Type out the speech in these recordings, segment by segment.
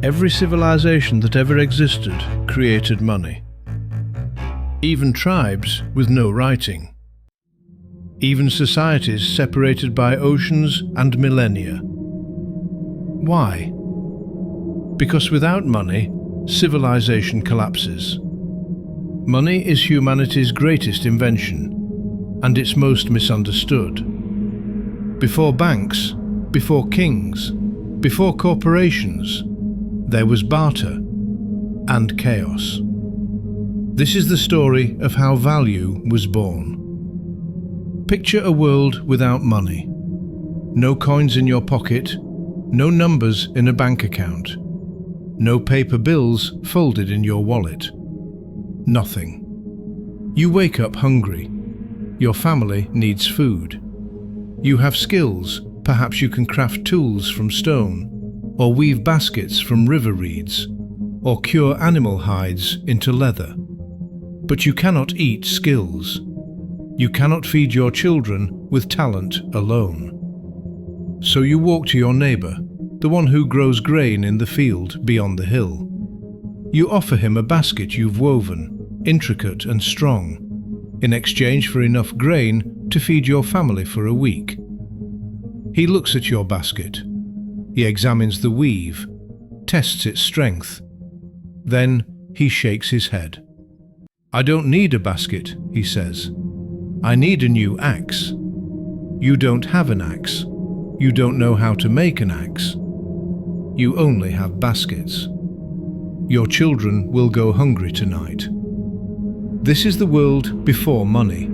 Every civilization that ever existed created money. Even tribes with no writing. Even societies separated by oceans and millennia. Why? Because without money, civilization collapses. Money is humanity's greatest invention, and its most misunderstood. Before banks, before kings, before corporations, there was barter and chaos. This is the story of how value was born. Picture a world without money. No coins in your pocket, no numbers in a bank account, no paper bills folded in your wallet. Nothing. You wake up hungry. Your family needs food. You have skills. Perhaps you can craft tools from stone, or weave baskets from river reeds, or cure animal hides into leather. But you cannot eat skills. You cannot feed your children with talent alone. So you walk to your neighbor, the one who grows grain in the field beyond the hill. You offer him a basket you've woven, intricate and strong, in exchange for enough grain to feed your family for a week. He looks at your basket. He examines the weave, tests its strength. Then he shakes his head. "I don't need a basket," he says. "I need a new axe." You don't have an axe. You don't know how to make an axe. You only have baskets. Your children will go hungry tonight. This is the world before money.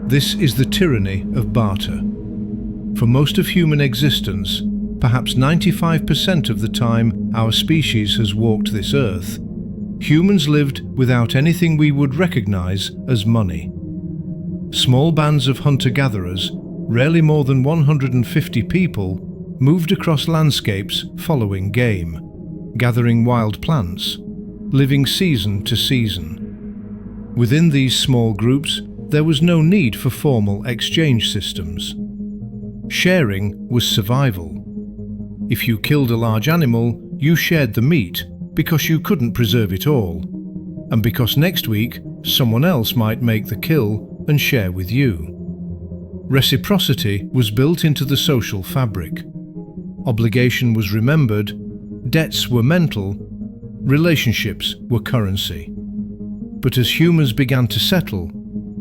This is the tyranny of barter. For most of human existence, perhaps 95% of the time our species has walked this earth, humans lived without anything we would recognize as money. Small bands of hunter-gatherers, rarely more than 150 people, moved across landscapes following game, gathering wild plants, living season to season. Within these small groups, there was no need for formal exchange systems. Sharing was survival. If you killed a large animal, you shared the meat because you couldn't preserve it all, and because next week someone else might make the kill and share with you. Reciprocity was built into the social fabric. Obligation was remembered, debts were mental, relationships were currency. But as humans began to settle,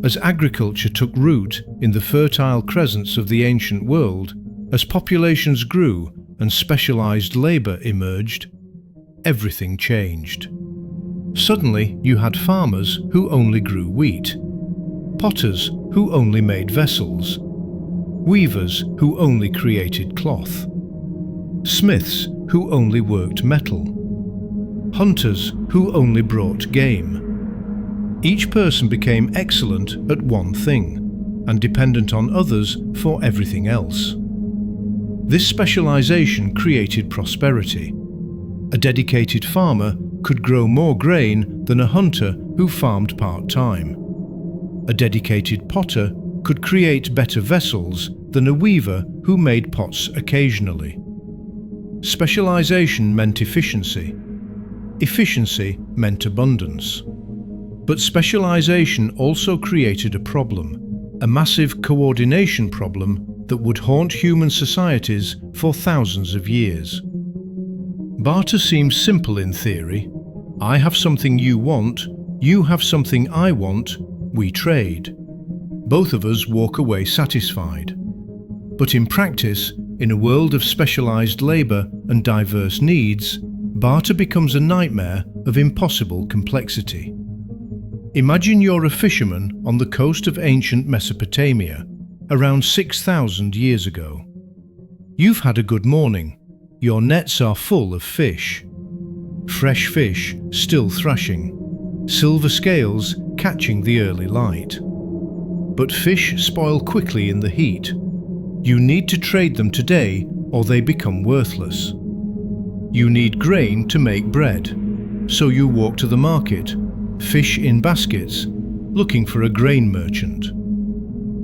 as agriculture took root in the fertile crescents of the ancient world, as populations grew and specialized labor emerged, everything changed. Suddenly you had farmers who only grew wheat, potters who only made vessels, weavers who only created cloth, smiths who only worked metal, hunters who only brought game. Each person became excellent at one thing, and dependent on others for everything else. This specialization created prosperity. A dedicated farmer could grow more grain than a hunter who farmed part-time. A dedicated potter could create better vessels than a weaver who made pots occasionally. Specialization meant efficiency. Efficiency meant abundance. But specialization also created a problem, a massive coordination problem that would haunt human societies for thousands of years. Barter seems simple in theory. I have something you want, you have something I want, we trade. Both of us walk away satisfied. But in practice, in a world of specialized labor and diverse needs, barter becomes a nightmare of impossible complexity. Imagine you're a fisherman on the coast of ancient Mesopotamia, around 6,000 years ago. You've had a good morning. Your nets are full of fish. Fresh fish still thrashing, silver scales catching the early light. But fish spoil quickly in the heat. You need to trade them today or they become worthless. You need grain to make bread, so you walk to the market, fish in baskets, looking for a grain merchant.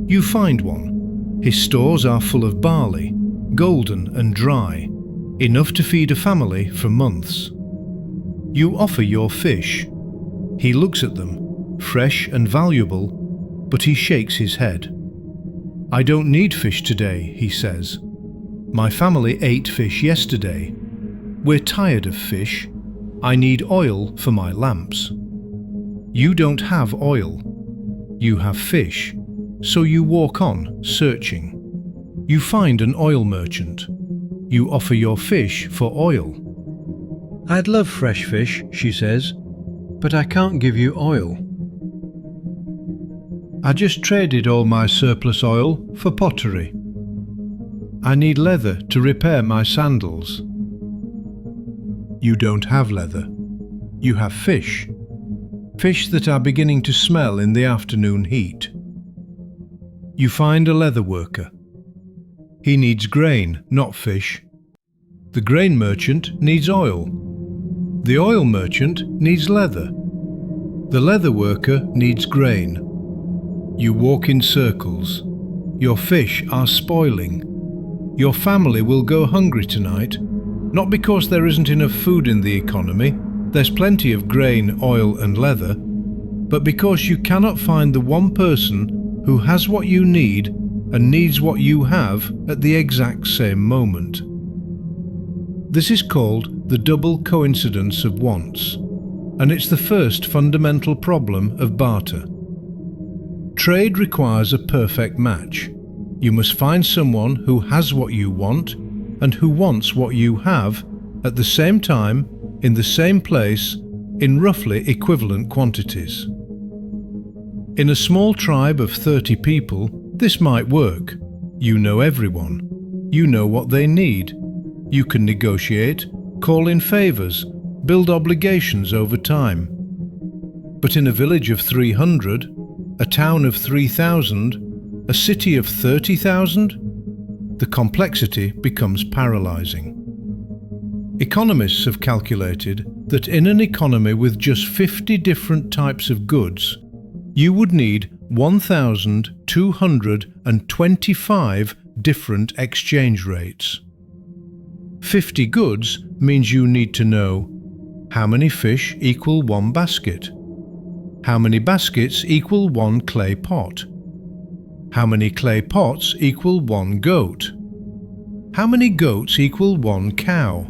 You find one. His stores are full of barley, golden and dry, enough to feed a family for months. You offer your fish. He looks at them, fresh and valuable, but he shakes his head. "I don't need fish today," he says. "My family ate fish yesterday. We're tired of fish. I need oil for my lamps." You don't have oil. You have fish, so you walk on, searching. You find an oil merchant. You offer your fish for oil. "I'd love fresh fish," she says, "but I can't give you oil. I just traded all my surplus oil for pottery. I need leather to repair my sandals." You don't have leather. You have fish. Fish that are beginning to smell in the afternoon heat. You find a leather worker. He needs grain, not fish. The grain merchant needs oil. The oil merchant needs leather. The leather worker needs grain. You walk in circles. Your fish are spoiling. Your family will go hungry tonight, not because there isn't enough food in the economy. There's plenty of grain, oil and leather, but because you cannot find the one person who has what you need and needs what you have at the exact same moment. This is called the double coincidence of wants, and it's the first fundamental problem of barter. Trade requires a perfect match. You must find someone who has what you want and who wants what you have at the same time, in the same place, in roughly equivalent quantities. In a small tribe of 30 people, this might work. You know everyone. You know what they need. You can negotiate, call in favours, build obligations over time. But in a village of 300, a town of 3,000, a city of 30,000, the complexity becomes paralysing. Economists have calculated that in an economy with just 50 different types of goods, you would need 1,225 different exchange rates. 50 goods means you need to know how many fish equal one basket, how many baskets equal one clay pot, how many clay pots equal one goat, how many goats equal one cow,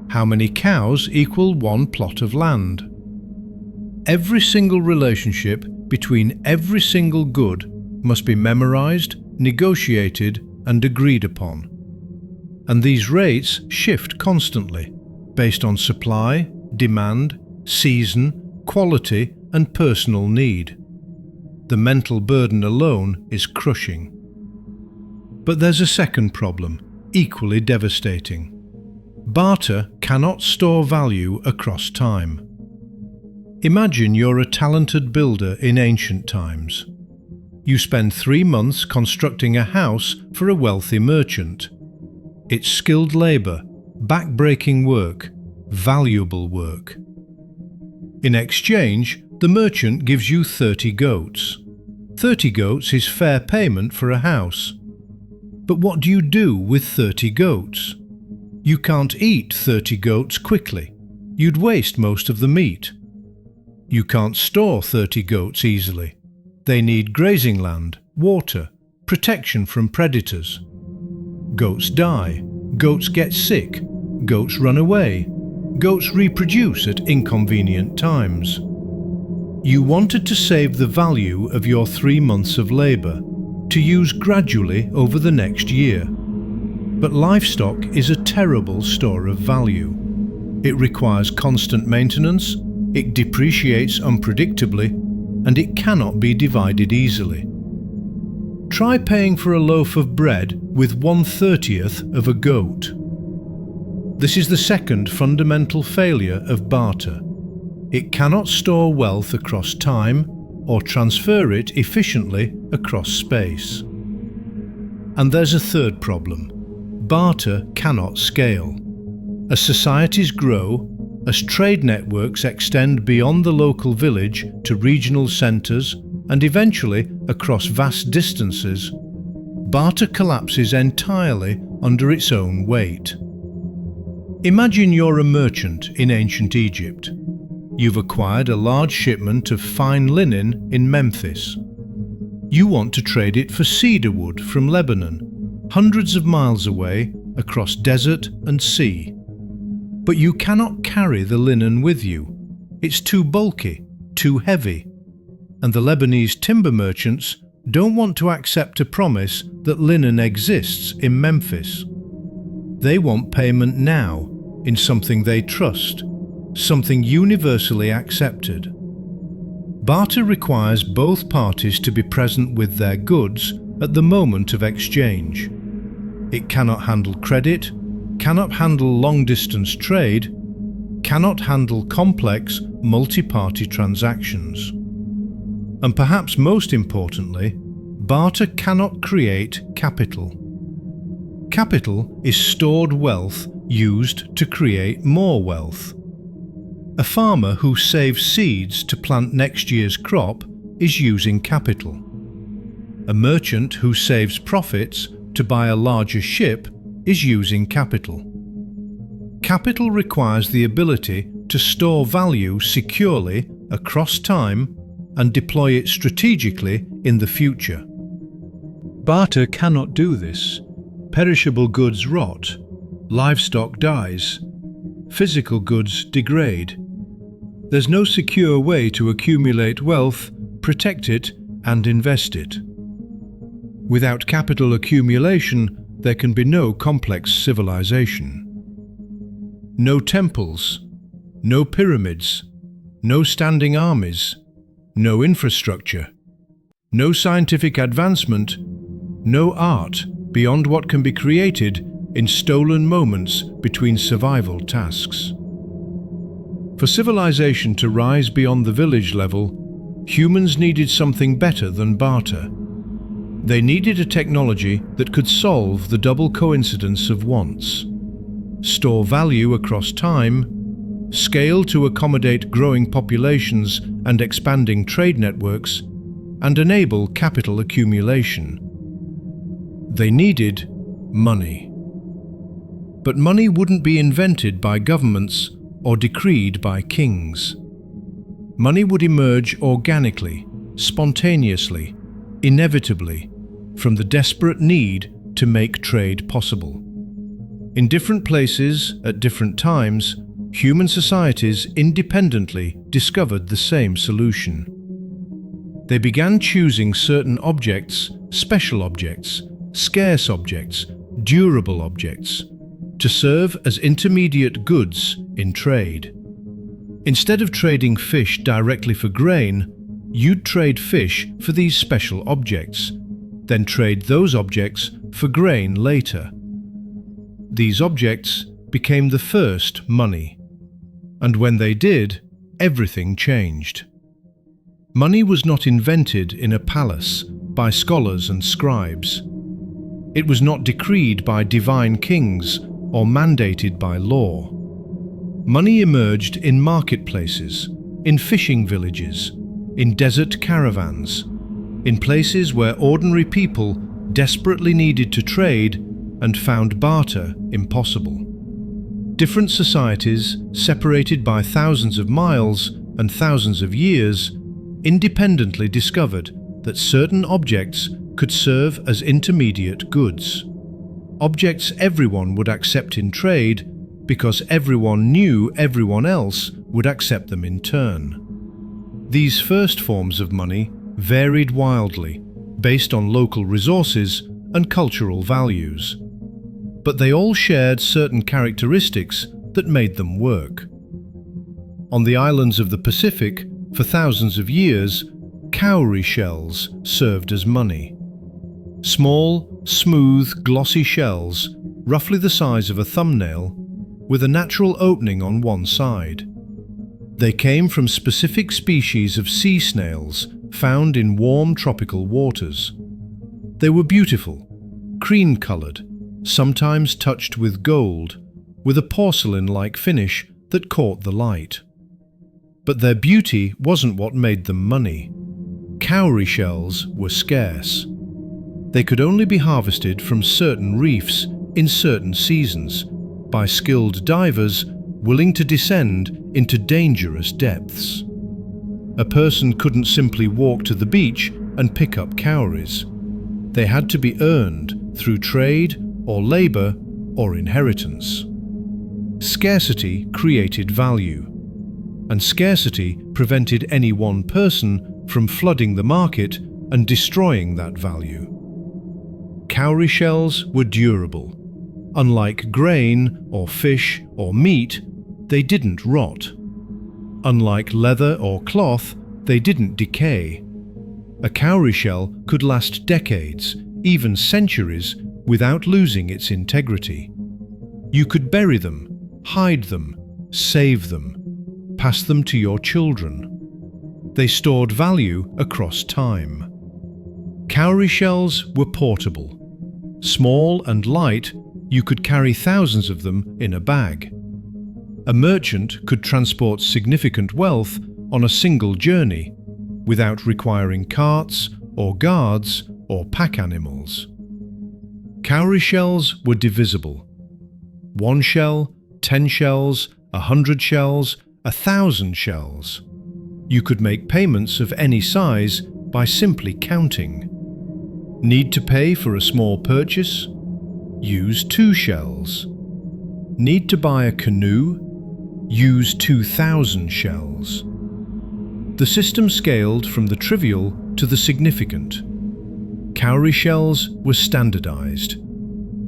how many cows equal one plot of land. Every single relationship between every single good must be memorized, negotiated, and agreed upon. And these rates shift constantly, based on supply, demand, season, quality, and personal need. The mental burden alone is crushing. But there's a second problem, equally devastating. Barter cannot store value across time. Imagine you're a talented builder in ancient times. You spend 3 months constructing a house for a wealthy merchant. It's skilled labour, back-breaking work, valuable work. In exchange, the merchant gives you 30 goats. 30 goats is fair payment for a house. But what do you do with 30 goats? You can't eat 30 goats quickly. You'd waste most of the meat. You can't store 30 goats easily. They need grazing land, water, protection from predators. Goats die. Goats get sick. Goats run away. Goats reproduce at inconvenient times. You wanted to save the value of your 3 months of labour, to use gradually over the next year. But livestock is a terrible store of value. It requires constant maintenance, it depreciates unpredictably, and it cannot be divided easily. Try paying for a loaf of bread with 1/30th of a goat. This is the second fundamental failure of barter. It cannot store wealth across time or transfer it efficiently across space. And there's a third problem. Barter cannot scale. As societies grow, as trade networks extend beyond the local village to regional centres and eventually across vast distances, barter collapses entirely under its own weight. Imagine you're a merchant in ancient Egypt. You've acquired a large shipment of fine linen in Memphis. You want to trade it for cedar wood from Lebanon, hundreds of miles away across desert and sea. But you cannot carry the linen with you. It's too bulky, too heavy. And the Lebanese timber merchants don't want to accept a promise that linen exists in Memphis. They want payment now in something they trust, something universally accepted. Barter requires both parties to be present with their goods at the moment of exchange. It cannot handle credit, cannot handle long-distance trade, cannot handle complex multi-party transactions. And perhaps most importantly, barter cannot create capital. Capital is stored wealth used to create more wealth. A farmer who saves seeds to plant next year's crop is using capital. A merchant who saves profits to buy a larger ship is using capital. Capital requires the ability to store value securely across time and deploy it strategically in the future. Barter cannot do this. Perishable goods rot, livestock dies, physical goods degrade. There's no secure way to accumulate wealth, protect it, and invest it. Without capital accumulation, there can be no complex civilization. No temples, no pyramids, no standing armies, no infrastructure, no scientific advancement, no art beyond what can be created in stolen moments between survival tasks. For civilization to rise beyond the village level, humans needed something better than barter. They needed a technology that could solve the double coincidence of wants: store value across time, scale to accommodate growing populations and expanding trade networks, and enable capital accumulation. They needed money. But money wouldn't be invented by governments or decreed by kings. Money would emerge organically, spontaneously, inevitably, from the desperate need to make trade possible. In different places, at different times, human societies independently discovered the same solution. They began choosing certain objects, special objects, scarce objects, durable objects, to serve as intermediate goods in trade. Instead of trading fish directly for grain, you'd trade fish for these special objects, then trade those objects for grain later. These objects became the first money. And when they did, everything changed. Money was not invented in a palace by scholars and scribes. It was not decreed by divine kings or mandated by law. Money emerged in marketplaces, in fishing villages, in desert caravans, in places where ordinary people desperately needed to trade and found barter impossible. Different societies, separated by thousands of miles and thousands of years, independently discovered that certain objects could serve as intermediate goods. Objects everyone would accept in trade because everyone knew everyone else would accept them in turn. These first forms of money varied wildly, based on local resources and cultural values. But they all shared certain characteristics that made them work. On the islands of the Pacific, for thousands of years, cowrie shells served as money. Small, smooth, glossy shells, roughly the size of a thumbnail, with a natural opening on one side. They came from specific species of sea snails found in warm tropical waters. They were beautiful, cream-colored, sometimes touched with gold, with a porcelain-like finish that caught the light. But their beauty wasn't what made them money. Cowrie shells were scarce. They could only be harvested from certain reefs in certain seasons, by skilled divers willing to descend into dangerous depths. A person couldn't simply walk to the beach and pick up cowries. They had to be earned through trade or labor or inheritance. Scarcity created value, and scarcity prevented any one person from flooding the market and destroying that value. Cowrie shells were durable. Unlike grain or fish or meat, they didn't rot. Unlike leather or cloth, they didn't decay. A cowrie shell could last decades, even centuries, without losing its integrity. You could bury them, hide them, save them, pass them to your children. They stored value across time. Cowrie shells were portable. Small and light, you could carry thousands of them in a bag. A merchant could transport significant wealth on a single journey without requiring carts or guards or pack animals. Cowrie shells were divisible. 1 shell, 10 shells, 100 shells, 1,000 shells. You could make payments of any size by simply counting. Need to pay for a small purchase? Use 2 shells. Need to buy a canoe? Use 2,000 shells. The system scaled from the trivial to the significant. Cowrie shells were standardized.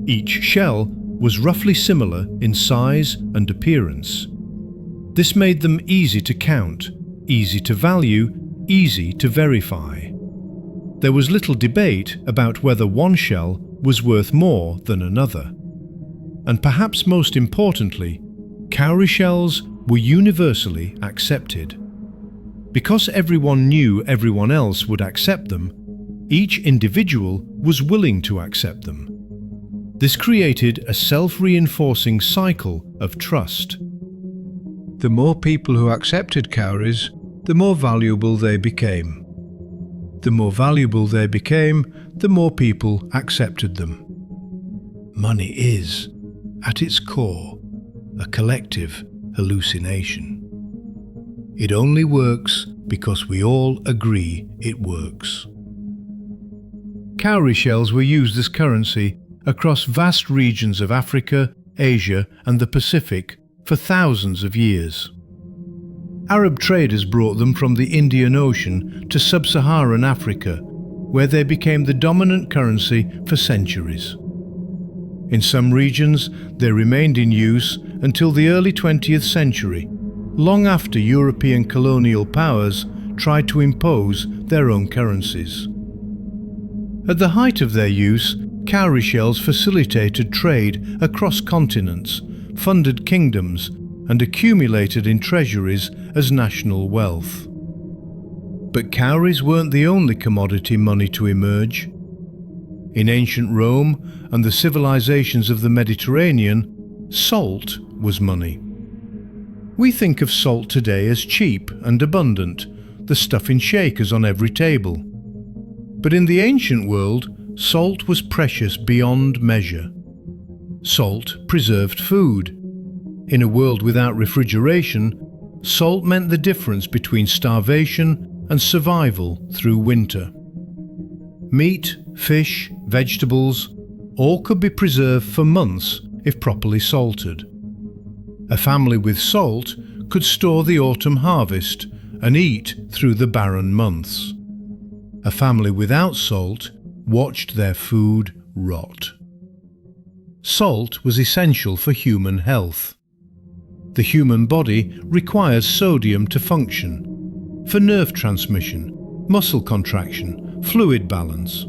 Each shell was roughly similar in size and appearance. This made them easy to count, easy to value, easy to verify. There was little debate about whether one shell was worth more than another. And perhaps most importantly, cowrie shells were universally accepted. Because everyone knew everyone else would accept them, each individual was willing to accept them. This created a self-reinforcing cycle of trust. The more people who accepted cowries, the more valuable they became. The more valuable they became, the more people accepted them. Money is, at its core, a collective hallucination. It only works because we all agree it works. Cowrie shells were used as currency across vast regions of Africa, Asia, and the Pacific for thousands of years. Arab traders brought them from the Indian Ocean to sub-Saharan Africa, where they became the dominant currency for centuries. In some regions, they remained in use until the early 20th century, long after European colonial powers tried to impose their own currencies. At the height of their use, cowrie shells facilitated trade across continents, funded kingdoms, and accumulated in treasuries as national wealth. But cowries weren't the only commodity money to emerge. In ancient Rome and the civilizations of the Mediterranean, salt was money. We think of salt today as cheap and abundant, the stuff in shakers on every table. But in the ancient world, salt was precious beyond measure. Salt preserved food. In a world without refrigeration, salt meant the difference between starvation and survival through winter. Meat, fish, vegetables, all could be preserved for months if properly salted. A family with salt could store the autumn harvest and eat through the barren months. A family without salt watched their food rot. Salt was essential for human health. The human body requires sodium to function, for nerve transmission, muscle contraction, fluid balance.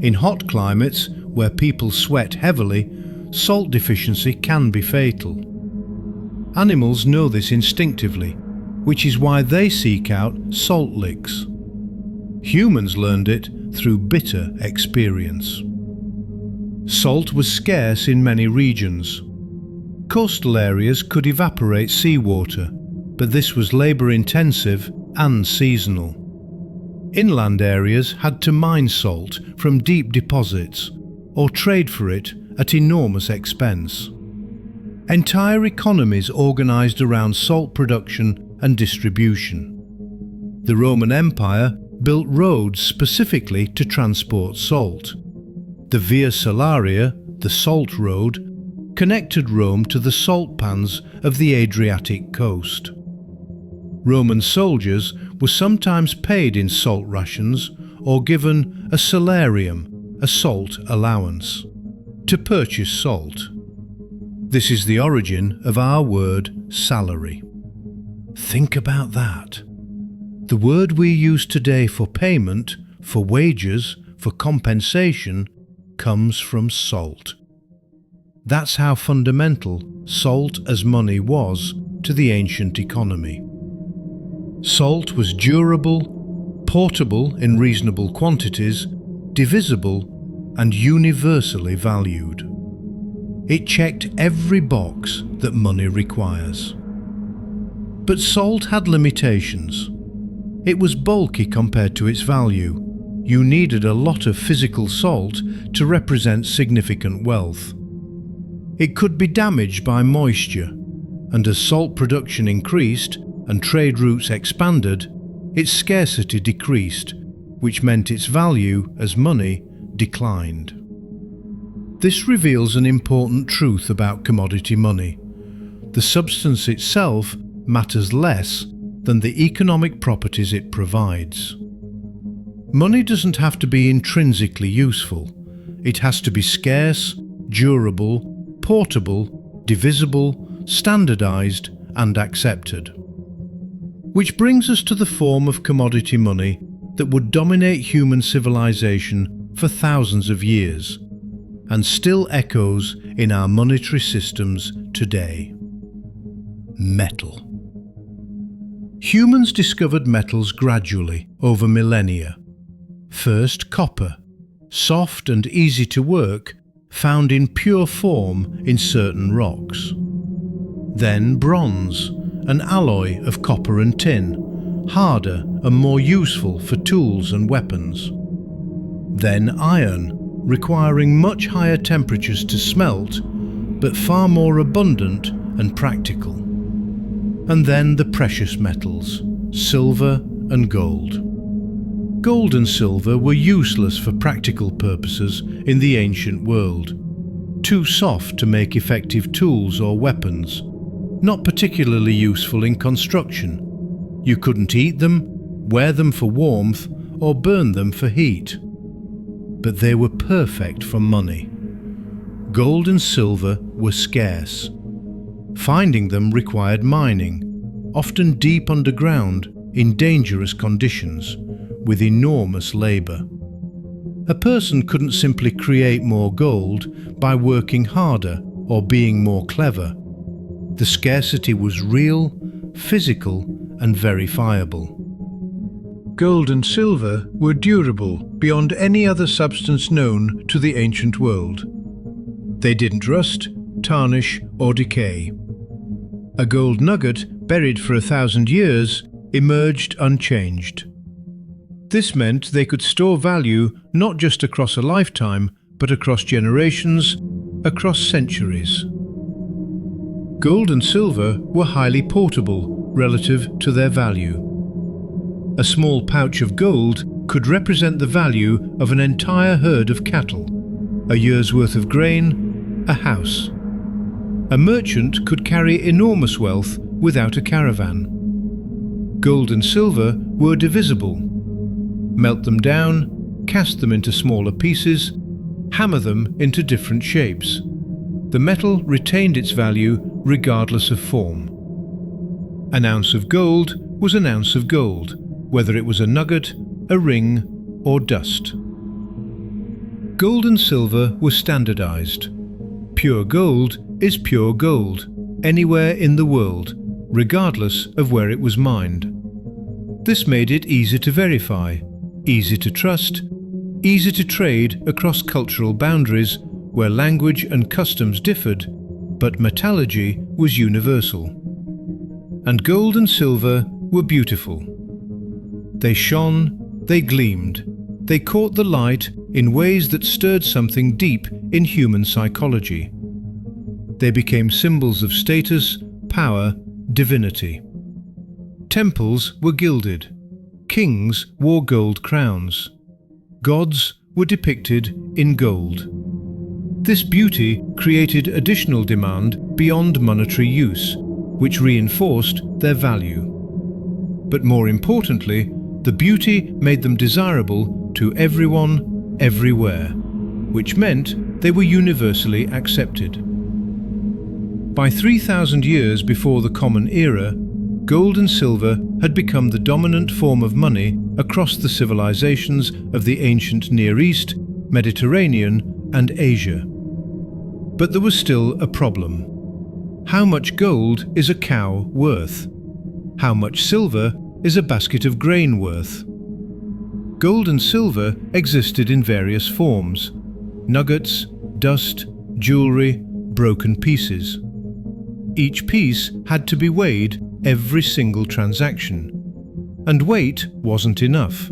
In hot climates, where people sweat heavily, salt deficiency can be fatal. Animals know this instinctively, which is why they seek out salt licks. Humans learned it through bitter experience. Salt was scarce in many regions. Coastal areas could evaporate seawater, but this was labour-intensive and seasonal. Inland areas had to mine salt from deep deposits or trade for it at enormous expense. Entire economies organized around salt production and distribution. The Roman Empire built roads specifically to transport salt. The Via Salaria, the Salt Road, connected Rome to the salt pans of the Adriatic coast. Roman soldiers were sometimes paid in salt rations or given a salarium, a salt allowance, to purchase salt. This is the origin of our word salary. Think about that. The word we use today for payment, for wages, for compensation, comes from salt. That's how fundamental salt as money was to the ancient economy. Salt was durable, portable in reasonable quantities, divisible, and universally valued. It checked every box that money requires. But salt had limitations. It was bulky compared to its value. You needed a lot of physical salt to represent significant wealth. It could be damaged by moisture, and as salt production increased and trade routes expanded, its scarcity decreased, which meant its value as money declined. This reveals an important truth about commodity money. The substance itself matters less than the economic properties it provides. Money doesn't have to be intrinsically useful. It has to be scarce, durable, portable, divisible, standardized, and accepted. Which brings us to the form of commodity money that would dominate human civilization for thousands of years, and still echoes in our monetary systems today. Metal. Humans discovered metals gradually over millennia. First, copper, soft and easy to work, found in pure form in certain rocks. Then bronze, an alloy of copper and tin, harder and more useful for tools and weapons. Then iron, requiring much higher temperatures to smelt, but far more abundant and practical. And then the precious metals, silver and gold. Gold and silver were useless for practical purposes in the ancient world. Too soft to make effective tools or weapons, not particularly useful in construction. You couldn't eat them, wear them for warmth, or burn them for heat. But they were perfect for money. Gold and silver were scarce. Finding them required mining, often deep underground in dangerous conditions, with enormous labour. A person couldn't simply create more gold by working harder or being more clever. The scarcity was real, physical, and verifiable. Gold and silver were durable beyond any other substance known to the ancient world. They didn't rust, tarnish, or decay. A gold nugget buried for 1,000 years emerged unchanged. This meant they could store value not just across a lifetime, but across generations, across centuries. Gold and silver were highly portable relative to their value. A small pouch of gold could represent the value of an entire herd of cattle, a year's worth of grain, a house. A merchant could carry enormous wealth without a caravan. Gold and silver were divisible. Melt them down, cast them into smaller pieces, hammer them into different shapes. The metal retained its value regardless of form. An ounce of gold was an ounce of gold, whether it was a nugget, a ring, or dust. Gold and silver were standardized. Pure gold is pure gold, anywhere in the world, regardless of where it was mined. This made it easy to verify, easy to trust, easy to trade across cultural boundaries where language and customs differed, but metallurgy was universal. And gold and silver were beautiful. They shone, they gleamed, they caught the light in ways that stirred something deep in human psychology. They became symbols of status, power, divinity. Temples were gilded. Kings wore gold crowns. Gods were depicted in gold. This beauty created additional demand beyond monetary use, which reinforced their value. But more importantly, the beauty made them desirable to everyone, everywhere, which meant they were universally accepted. By 3,000 years before the Common Era, gold and silver had become the dominant form of money across the civilizations of the ancient Near East, Mediterranean, and Asia. But there was still a problem. How much gold is a cow worth? How much silver is a basket of grain worth? Gold and silver existed in various forms: nuggets, dust, jewelry, broken pieces. Each piece had to be weighed every single transaction. And weight wasn't enough.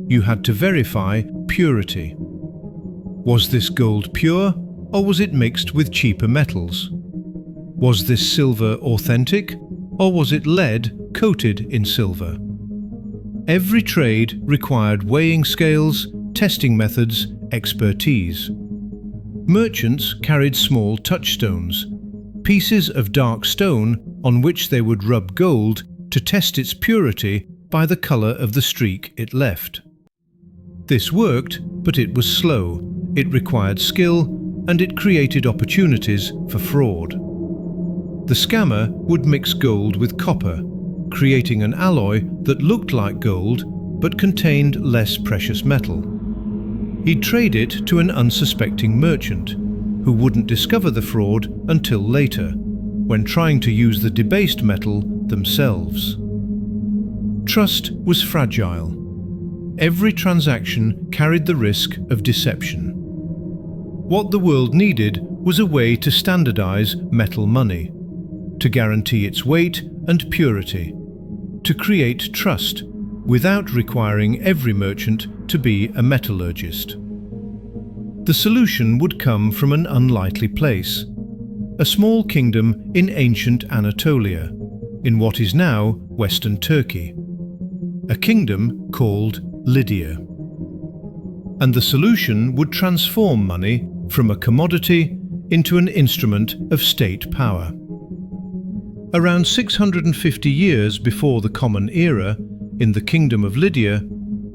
You had to verify purity. Was this gold pure, or was it mixed with cheaper metals? Was this silver authentic, or was it lead coated in silver? Every trade required weighing scales, testing methods, expertise. Merchants carried small touchstones, pieces of dark stone on which they would rub gold to test its purity by the color of the streak it left. This worked, but it was slow, it required skill, and it created opportunities for fraud. The scammer would mix gold with copper, creating an alloy that looked like gold but contained less precious metal. He'd trade it to an unsuspecting merchant, who wouldn't discover the fraud until later, when trying to use the debased metal themselves. Trust was fragile. Every transaction carried the risk of deception. What the world needed was a way to standardize metal money, to guarantee its weight and purity, to create trust without requiring every merchant to be a metallurgist. The solution would come from an unlikely place, a small kingdom in ancient Anatolia, in what is now Western Turkey, a kingdom called Lydia. And the solution would transform money from a commodity into an instrument of state power. Around 650 years before the Common Era, in the Kingdom of Lydia,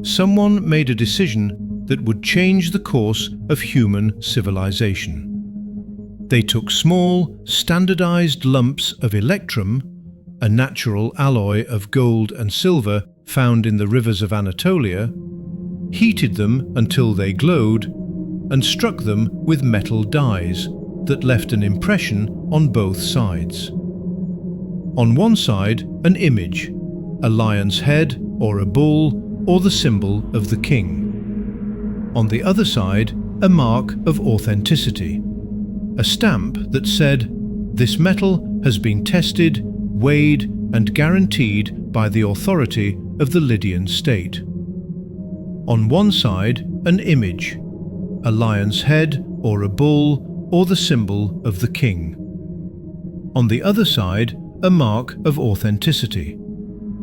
someone made a decision that would change the course of human civilization. They took small, standardized lumps of electrum, a natural alloy of gold and silver found in the rivers of Anatolia, heated them until they glowed, and struck them with metal dyes that left an impression on both sides. On one side, an image, a lion's head or a bull or the symbol of the king. On the other side, a mark of authenticity, a stamp that said, "This metal has been tested, weighed and guaranteed by the authority of the Lydian state." On one side, an image, a lion's head or a bull or the symbol of the king. On the other side, a mark of authenticity,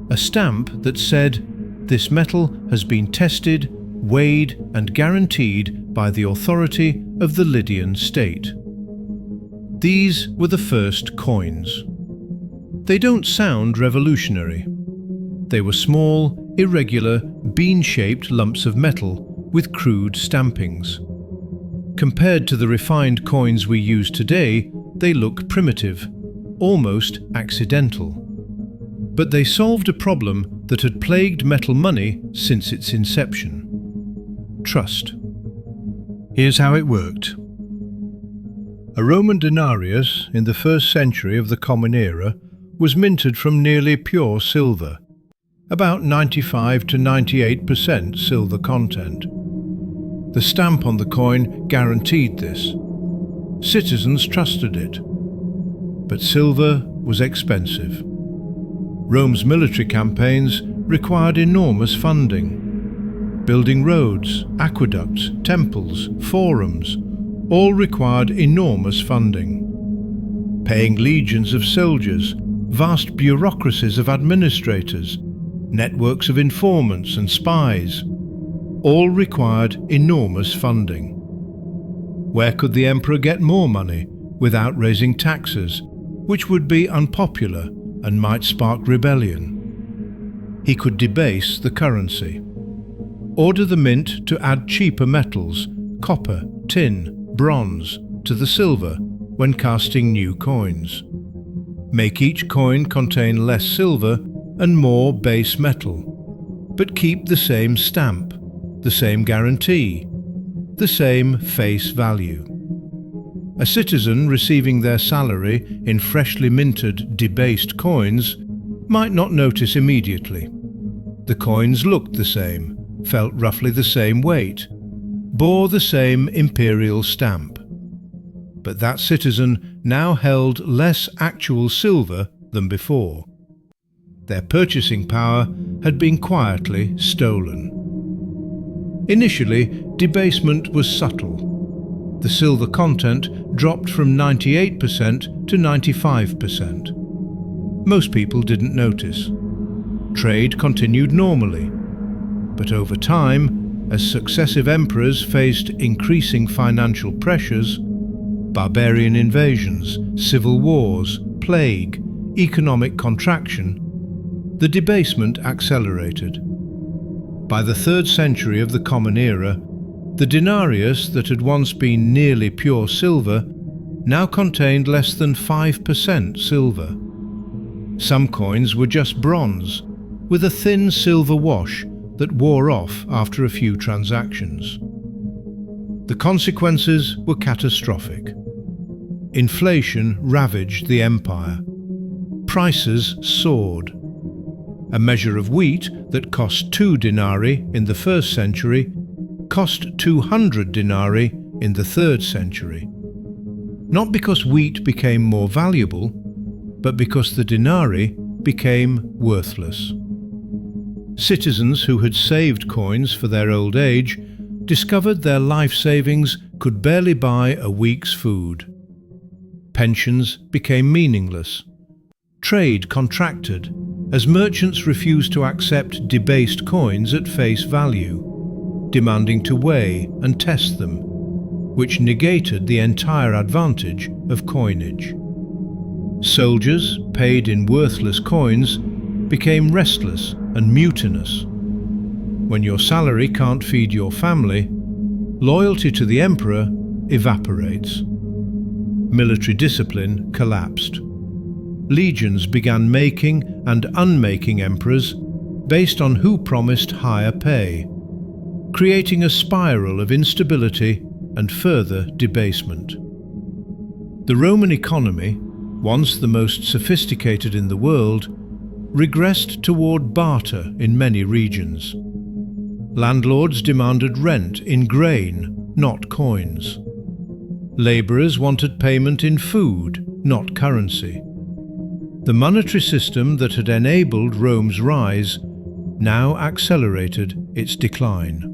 a stamp that said, "This metal has been tested, weighed and guaranteed by the authority of the Lydian state." These were the first coins. They don't sound revolutionary. They were small, irregular, bean-shaped lumps of metal with crude stampings. Compared to the refined coins we use today, they look primitive, almost accidental. But they solved a problem that had plagued metal money since its inception: trust. Here's how it worked. A Roman denarius in the 1st century of the Common Era was minted from nearly pure silver, about 95 to 98% silver content. The stamp on the coin guaranteed this. Citizens trusted it. But silver was expensive. Rome's military campaigns required enormous funding. Building roads, aqueducts, temples, forums, all required enormous funding. paying legions of soldiers, vast bureaucracies of administrators, networks of informants and spies, all required enormous funding. Where could the emperor get more money without raising taxes, which would be unpopular and might spark rebellion? He could debase the currency. Order the mint to add cheaper metals, copper, tin, bronze, to the silver when casting new coins. Make each coin contain less silver and more base metal, but keep the same stamp, the same guarantee, the same face value. A citizen receiving their salary in freshly minted, debased coins might not notice immediately. The coins looked the same, felt roughly the same weight, bore the same imperial stamp. But that citizen now held less actual silver than before. Their purchasing power had been quietly stolen. Initially, debasement was subtle. The silver content dropped from 98% to 95%. Most people didn't notice. Trade continued normally. But over time, as successive emperors faced increasing financial pressures, barbarian invasions, civil wars, plague, economic contraction, the debasement accelerated. By the 3rd century of the Common Era, the denarius that had once been nearly pure silver now contained less than 5% silver. Some coins were just bronze, with a thin silver wash that wore off after a few transactions. The consequences were catastrophic. Inflation ravaged the empire. Prices soared. A measure of wheat that cost 2 denarii in the 1st century cost 200 denarii in the 3rd century. Not because wheat became more valuable, but because the denarii became worthless. Citizens who had saved coins for their old age discovered their life savings could barely buy a week's food. Pensions became meaningless. Trade contracted as merchants refused to accept debased coins at face value, demanding to weigh and test them, which negated the entire advantage of coinage. Soldiers, paid in worthless coins, became restless and mutinous. When your salary can't feed your family, loyalty to the emperor evaporates. Military discipline collapsed. Legions began making and unmaking emperors based on who promised higher pay, creating a spiral of instability and further debasement. The Roman economy, once the most sophisticated in the world, regressed toward barter in many regions. Landlords demanded rent in grain, not coins. Laborers wanted payment in food, not currency. The monetary system that had enabled Rome's rise now accelerated its decline.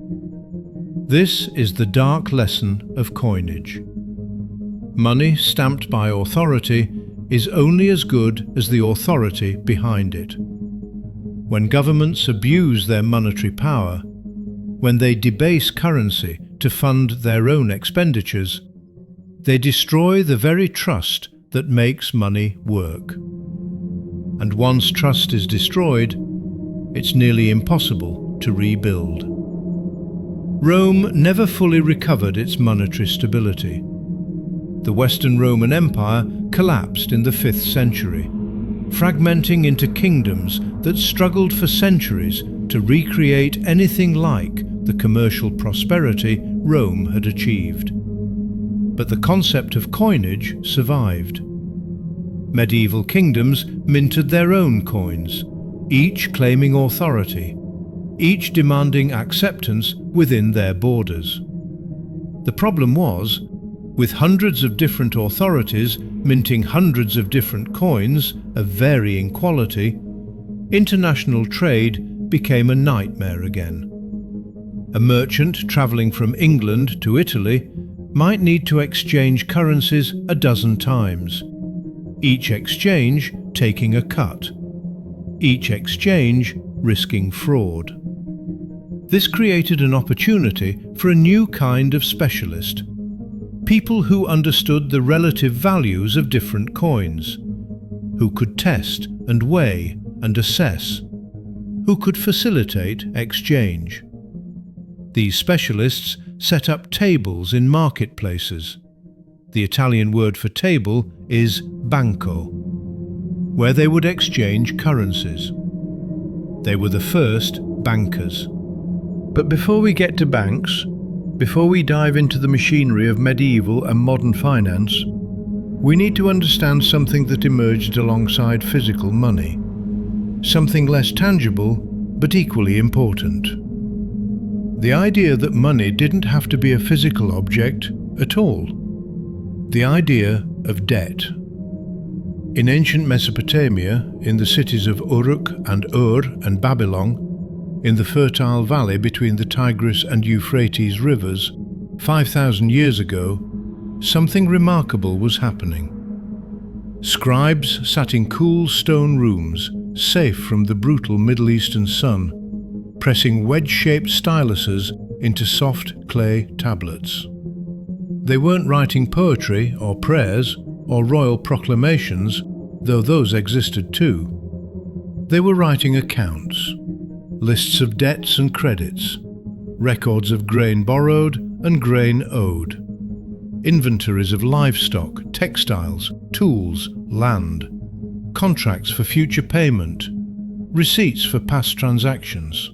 This is the dark lesson of coinage. Money stamped by authority is only as good as the authority behind it. When governments abuse their monetary power, when they debase currency to fund their own expenditures, they destroy the very trust that makes money work. And once trust is destroyed, it's nearly impossible to rebuild. Rome never fully recovered its monetary stability. The Western Roman Empire collapsed in the 5th century, fragmenting into kingdoms that struggled for centuries to recreate anything like the commercial prosperity Rome had achieved. But the concept of coinage survived. Medieval kingdoms minted their own coins, each claiming authority, each demanding acceptance within their borders. The problem was, with hundreds of different authorities minting hundreds of different coins of varying quality, international trade became a nightmare again. A merchant travelling from England to Italy might need to exchange currencies a dozen times. each exchange taking a cut, each exchange risking fraud. This created an opportunity for a new kind of specialist, people who understood the relative values of different coins, who could test and weigh and assess, who could facilitate exchange. These specialists set up tables in marketplaces. The Italian word for table is banco, where they would exchange currencies. They were the first bankers. But before we get to banks, before we dive into the machinery of medieval and modern finance, we need to understand something that emerged alongside physical money. Something less tangible, but equally important. The idea that money didn't have to be a physical object at all. The idea of debt. In ancient Mesopotamia, in the cities of Uruk and Ur and Babylon, in the fertile valley between the Tigris and Euphrates rivers, 5,000 years ago, something remarkable was happening. Scribes sat in cool stone rooms, safe from the brutal Middle Eastern sun, pressing wedge-shaped styluses into soft clay tablets. They weren't writing poetry or prayers or royal proclamations, though those existed too. They were writing accounts, lists of debts and credits, records of grain borrowed and grain owed, inventories of livestock, textiles, tools, land, contracts for future payment, receipts for past transactions.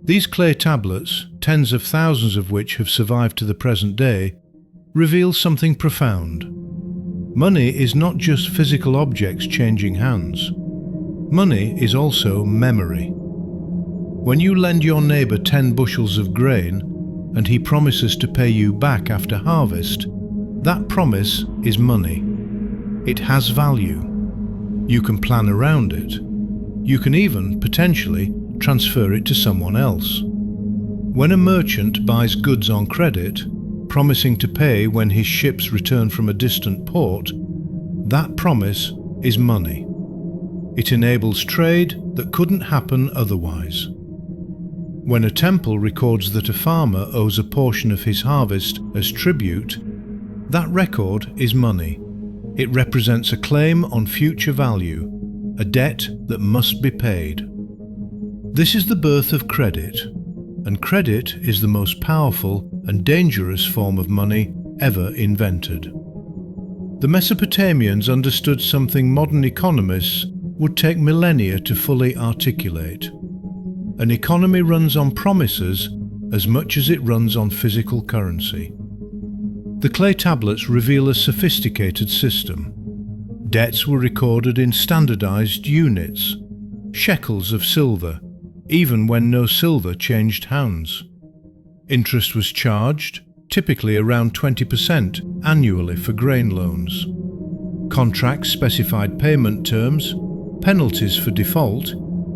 These clay tablets, tens of thousands of which have survived to the present day, reveal something profound. Money is not just physical objects changing hands. Money is also memory. When you lend your neighbour 10 bushels of grain and he promises to pay you back after harvest, that promise is money. It has value. You can plan around it. You can even, potentially, transfer it to someone else. When a merchant buys goods on credit, promising to pay when his ships return from a distant port, that promise is money. It enables trade that couldn't happen otherwise. When a temple records that a farmer owes a portion of his harvest as tribute, that record is money. It represents a claim on future value, a debt that must be paid. This is the birth of credit, and credit is the most powerful and dangerous form of money ever invented. The Mesopotamians understood something modern economists would take millennia to fully articulate. An economy runs on promises as much as it runs on physical currency. The clay tablets reveal a sophisticated system. Debts were recorded in standardized units, shekels of silver, even when no silver changed hands. Interest was charged, typically around 20% annually for grain loans. Contracts specified payment terms, penalties for default,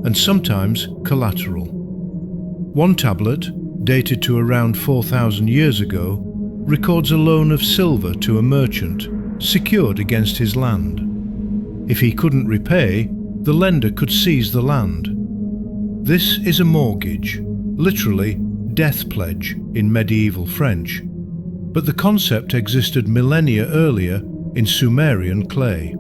and sometimes collateral. One tablet, dated to around 4,000 years ago, records a loan of silver to a merchant, secured against his land. If he couldn't repay, the lender could seize the land. This is a mortgage, literally death pledge in medieval French, but the concept existed millennia earlier in Sumerian clay.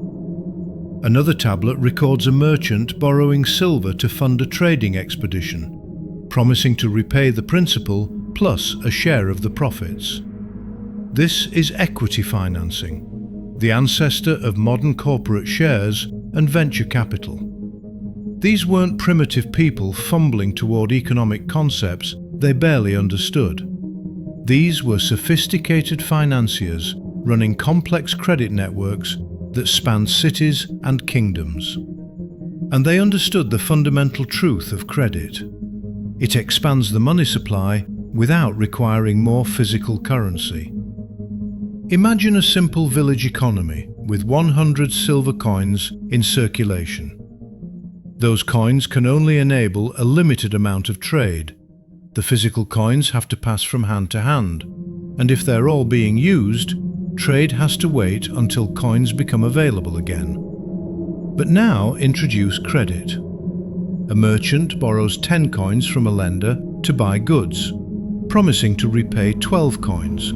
Another tablet records a merchant borrowing silver to fund a trading expedition, promising to repay the principal plus a share of the profits. This is equity financing, the ancestor of modern corporate shares and venture capital. These weren't primitive people fumbling toward economic concepts they barely understood. These were sophisticated financiers running complex credit networks that spanned cities and kingdoms. And they understood the fundamental truth of credit. It expands the money supply without requiring more physical currency. Imagine a simple village economy with 100 silver coins in circulation. Those coins can only enable a limited amount of trade. The physical coins have to pass from hand to hand, and if they're all being used, trade has to wait until coins become available again. But now introduce credit. A merchant borrows 10 coins from a lender to buy goods, promising to repay 12 coins,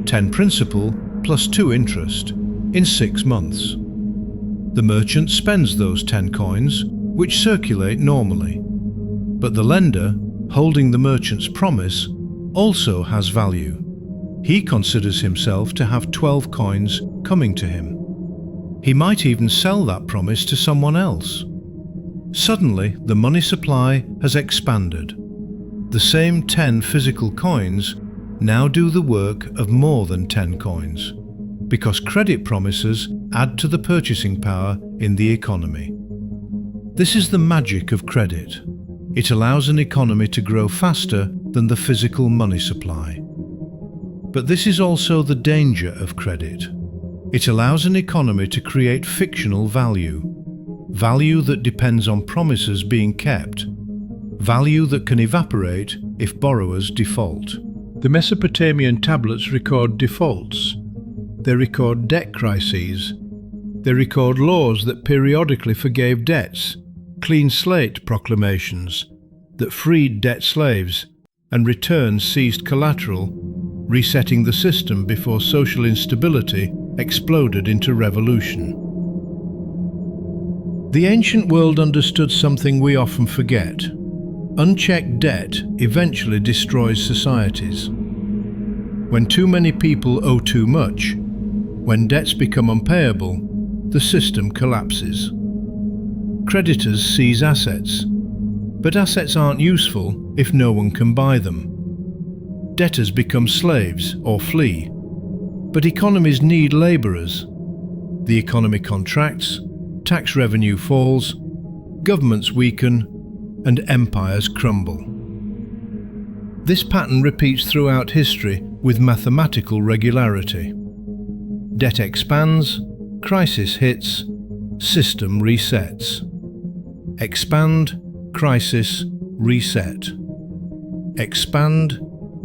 10 principal plus 2 interest, in 6 months. The merchant spends those 10 coins, which circulate normally. But the lender, holding the merchant's promise, also has value. He considers himself to have 12 coins coming to him. He might even sell that promise to someone else. Suddenly, the money supply has expanded. The same 10 physical coins now do the work of more than 10 coins, because credit promises add to the purchasing power in the economy. This is the magic of credit. It allows an economy to grow faster than the physical money supply. But this is also the danger of credit. It allows an economy to create fictional value, value that depends on promises being kept, value that can evaporate if borrowers default. The Mesopotamian tablets record defaults. They record debt crises. They record laws that periodically forgave debts, clean slate proclamations that freed debt slaves and returned seized collateral, resetting the system before social instability exploded into revolution. The ancient world understood something we often forget. Unchecked debt eventually destroys societies. When too many people owe too much, when debts become unpayable, the system collapses. Creditors seize assets, but assets aren't useful if no one can buy them. Debtors become slaves or flee, but economies need labourers. The economy contracts, tax revenue falls, governments weaken, and empires crumble. This pattern repeats throughout history with mathematical regularity. Debt expands, crisis hits, system resets. Expand, crisis, reset. Expand,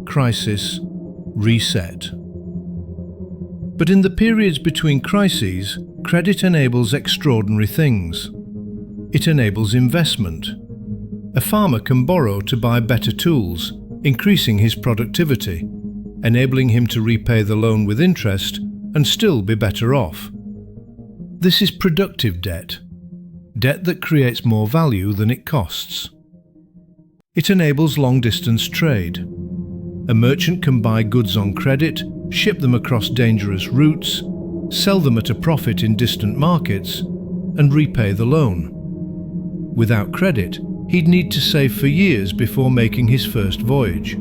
crisis, reset. But in the periods between crises, credit enables extraordinary things. It enables investment. A farmer can borrow to buy better tools, increasing his productivity, enabling him to repay the loan with interest and still be better off. This is productive debt, debt that creates more value than it costs. It enables long-distance trade. A merchant can buy goods on credit, ship them across dangerous routes, sell them at a profit in distant markets, and repay the loan. Without credit, he'd need to save for years before making his first voyage.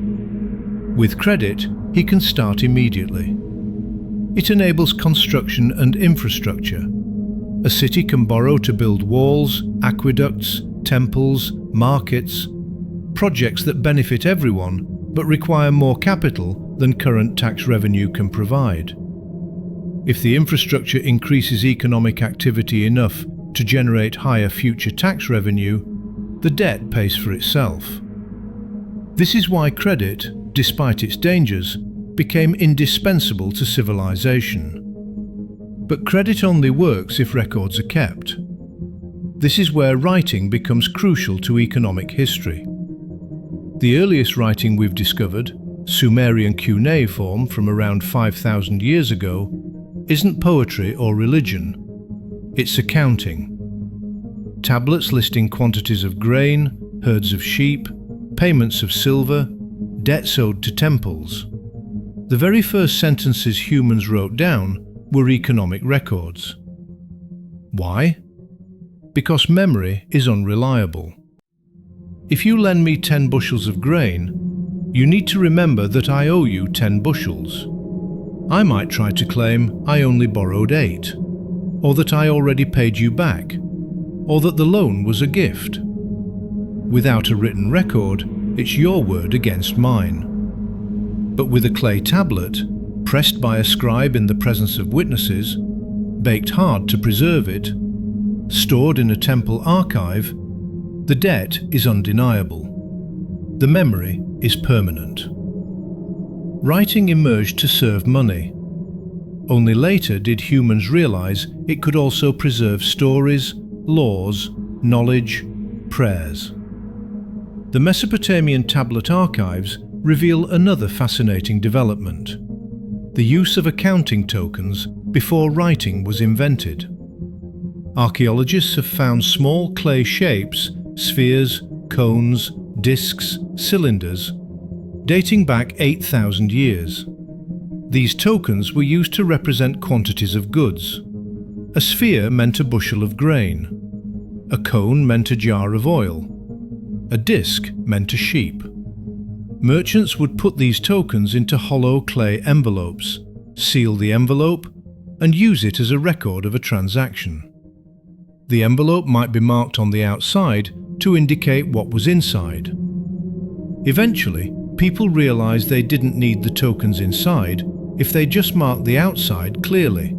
With credit, he can start immediately. It enables construction and infrastructure. A city can borrow to build walls, aqueducts, temples, markets, projects that benefit everyone but require more capital than current tax revenue can provide. If the infrastructure increases economic activity enough to generate higher future tax revenue, the debt pays for itself. This is why credit, despite its dangers, became indispensable to civilization. But credit only works if records are kept. This is where writing becomes crucial to economic history. The earliest writing we've discovered, Sumerian cuneiform from around 5,000 years ago, isn't poetry or religion. It's accounting. Tablets listing quantities of grain, herds of sheep, payments of silver, debts owed to temples. The very first sentences humans wrote down were economic records. Why? Because memory is unreliable. If you lend me 10 bushels of grain, you need to remember that I owe you 10 bushels. I might try to claim I only borrowed 8, or that I already paid you back, or that the loan was a gift. Without a written record, it's your word against mine. But with a clay tablet, pressed by a scribe in the presence of witnesses, baked hard to preserve it, stored in a temple archive, the debt is undeniable. The memory is permanent. Writing emerged to serve money. Only later did humans realize it could also preserve stories, laws, knowledge, prayers. The Mesopotamian tablet archives reveal another fascinating development: the use of accounting tokens before writing was invented. Archaeologists have found small clay shapes, spheres, cones, discs, cylinders, dating back 8,000 years. These tokens were used to represent quantities of goods. A sphere meant a bushel of grain. A cone meant a jar of oil. A disc meant a sheep. Merchants would put these tokens into hollow clay envelopes, seal the envelope, and use it as a record of a transaction. The envelope might be marked on the outside to indicate what was inside. Eventually, people realized they didn't need the tokens inside if they just marked the outside clearly.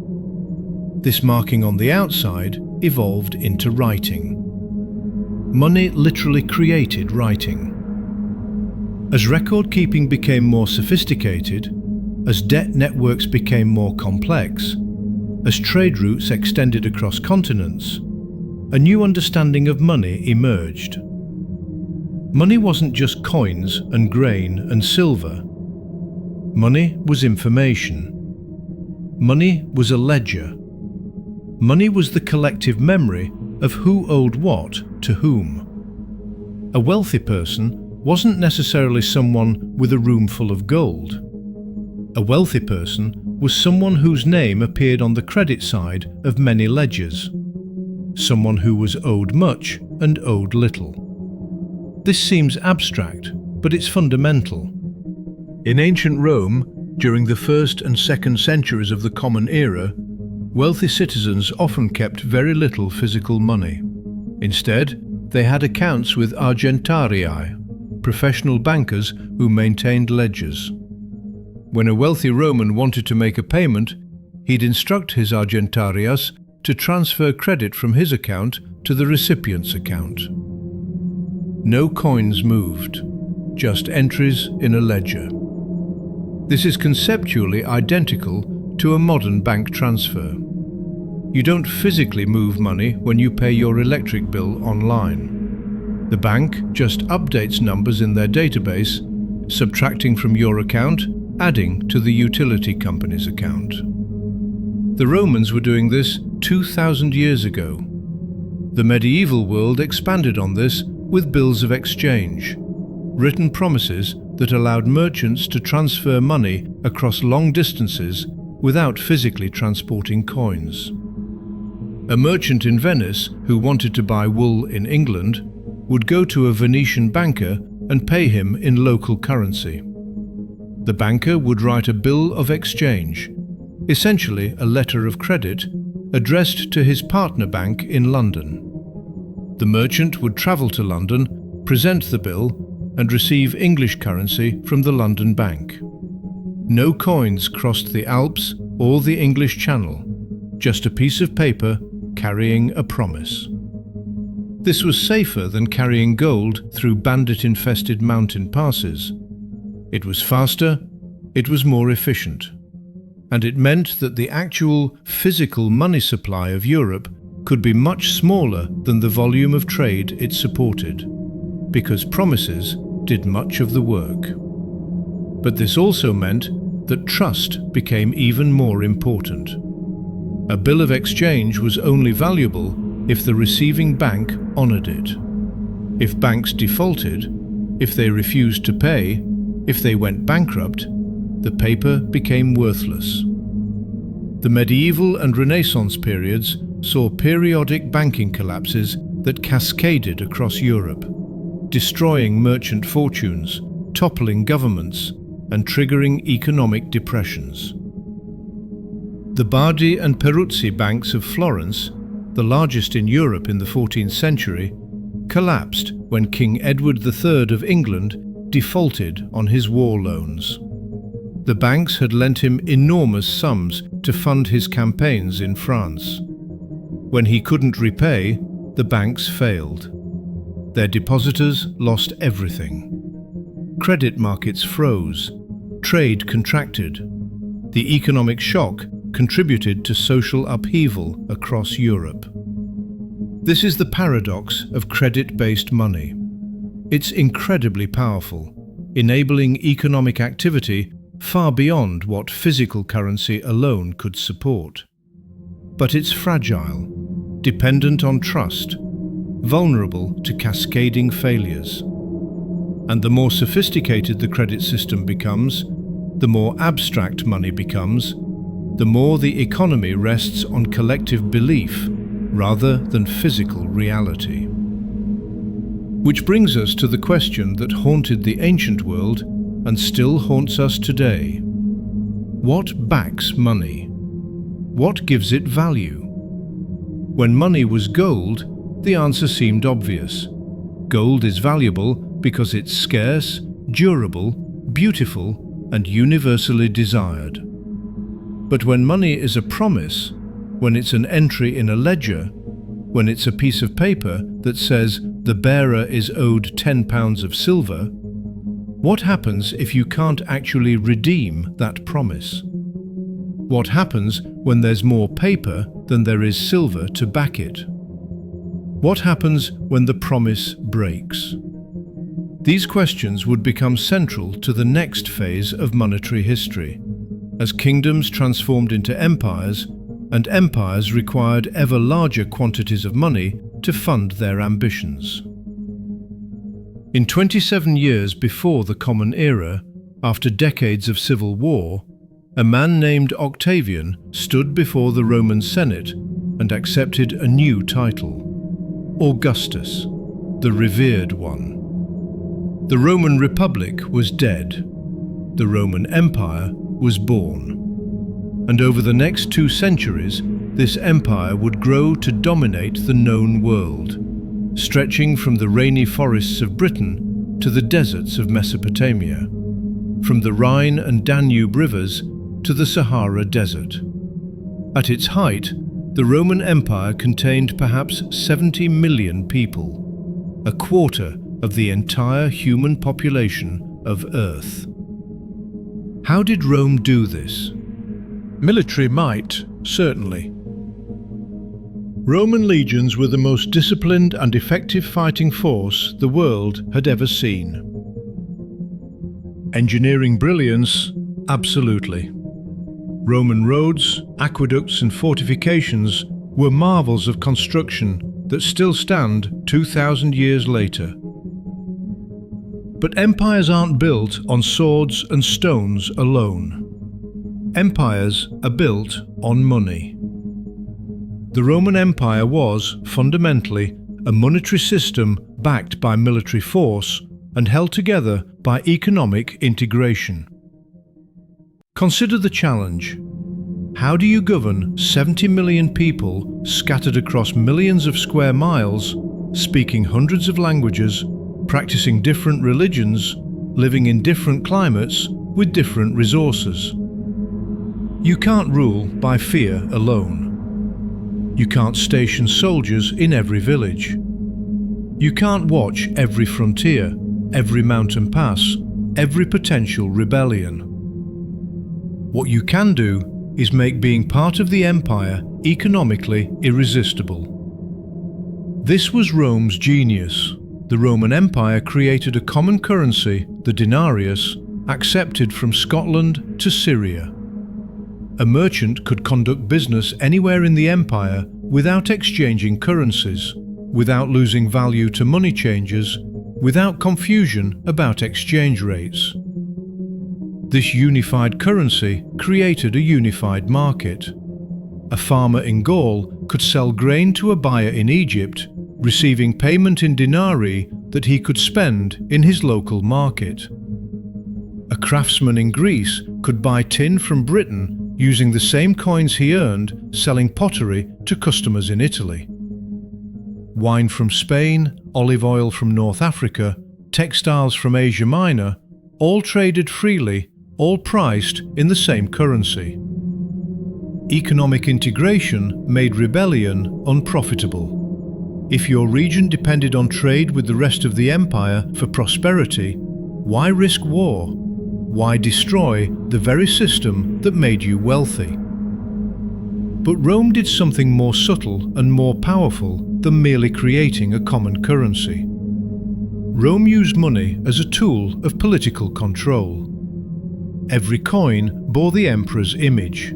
This marking on the outside evolved into writing. Money literally created writing. As record-keeping became more sophisticated, as debt networks became more complex, as trade routes extended across continents, a new understanding of money emerged. Money wasn't just coins and grain and silver. Money was information. Money was a ledger. Money was the collective memory of who owed what to whom. A wealthy person wasn't necessarily someone with a room full of gold. A wealthy person was someone whose name appeared on the credit side of many ledgers. Someone who was owed much and owed little. This seems abstract, but it's fundamental. In ancient Rome, during the 1st and 2nd centuries of the Common Era, wealthy citizens often kept very little physical money. Instead, they had accounts with argentarii, professional bankers who maintained ledgers. When a wealthy Roman wanted to make a payment, he'd instruct his argentarius to transfer credit from his account to the recipient's account. No coins moved, just entries in a ledger. This is conceptually identical to a modern bank transfer. You don't physically move money when you pay your electric bill online. The bank just updates numbers in their database, subtracting from your account, adding to the utility company's account. The Romans were doing this 2,000 years ago. The medieval world expanded on this with bills of exchange, written promises that allowed merchants to transfer money across long distances without physically transporting coins. A merchant in Venice who wanted to buy wool in England would go to a Venetian banker and pay him in local currency. The banker would write a bill of exchange, essentially a letter of credit, addressed to his partner bank in London. The merchant would travel to London, present the bill, and receive English currency from the London bank. No coins crossed the Alps or the English Channel, just a piece of paper carrying a promise. This was safer than carrying gold through bandit-infested mountain passes. It was faster, it was more efficient, and it meant that the actual physical money supply of Europe could be much smaller than the volume of trade it supported, because promises did much of the work. But this also meant that trust became even more important. A bill of exchange was only valuable if the receiving bank honored it. If banks defaulted, if they refused to pay, if they went bankrupt, the paper became worthless. The medieval and Renaissance periods saw periodic banking collapses that cascaded across Europe, destroying merchant fortunes, toppling governments, and triggering economic depressions. The Bardi and Peruzzi banks of Florence, the largest in Europe in the 14th century, collapsed when King Edward III of England defaulted on his war loans. The banks had lent him enormous sums to fund his campaigns in France. When he couldn't repay, the banks failed. Their depositors lost everything. Credit markets froze. Trade contracted. The economic shock contributed to social upheaval across Europe. This is the paradox of credit-based money. It's incredibly powerful, enabling economic activity far beyond what physical currency alone could support. But it's fragile, dependent on trust, vulnerable to cascading failures. And the more sophisticated the credit system becomes, the more abstract money becomes, the more the economy rests on collective belief rather than physical reality. Which brings us to the question that haunted the ancient world and still haunts us today. What backs money? What gives it value? When money was gold, the answer seemed obvious. Gold is valuable because it's scarce, durable, beautiful, and universally desired. But when money is a promise, when it's an entry in a ledger, when it's a piece of paper that says the bearer is owed £10 of silver, what happens if you can't actually redeem that promise? What happens when there's more paper than there is silver to back it? What happens when the promise breaks? These questions would become central to the next phase of monetary history, as kingdoms transformed into empires, and empires required ever larger quantities of money to fund their ambitions. In 27 years before the Common Era, after decades of civil war, a man named Octavian stood before the Roman Senate and accepted a new title, Augustus, the revered one. The Roman Republic was dead. The Roman Empire was born. And over the next 2 centuries, this empire would grow to dominate the known world, stretching from the rainy forests of Britain to the deserts of Mesopotamia, from the Rhine and Danube rivers to the Sahara Desert. At its height, the Roman Empire contained perhaps 70 million people, a quarter of the entire human population of Earth. How did Rome do this? Military might, certainly. Roman legions were the most disciplined and effective fighting force the world had ever seen. Engineering brilliance, absolutely. Roman roads, aqueducts and fortifications were marvels of construction that still stand 2,000 years later. But empires aren't built on swords and stones alone. Empires are built on money. The Roman Empire was, fundamentally, a monetary system backed by military force and held together by economic integration. Consider the challenge. How do you govern 70 million people scattered across millions of square miles, speaking hundreds of languages, practicing different religions, living in different climates with different resources? You can't rule by fear alone. You can't station soldiers in every village. You can't watch every frontier, every mountain pass, every potential rebellion. What you can do is make being part of the empire economically irresistible. This was Rome's genius. The Roman Empire created a common currency, the denarius, accepted from Scotland to Syria. A merchant could conduct business anywhere in the empire without exchanging currencies, without losing value to money changers, without confusion about exchange rates. This unified currency created a unified market. A farmer in Gaul could sell grain to a buyer in Egypt, receiving payment in denarii that he could spend in his local market. A craftsman in Greece could buy tin from Britain using the same coins he earned selling pottery to customers in Italy. Wine from Spain, olive oil from North Africa, textiles from Asia Minor, all traded freely, all priced in the same currency. Economic integration made rebellion unprofitable. If your region depended on trade with the rest of the empire for prosperity, why risk war? Why destroy the very system that made you wealthy? But Rome did something more subtle and more powerful than merely creating a common currency. Rome used money as a tool of political control. Every coin bore the emperor's image.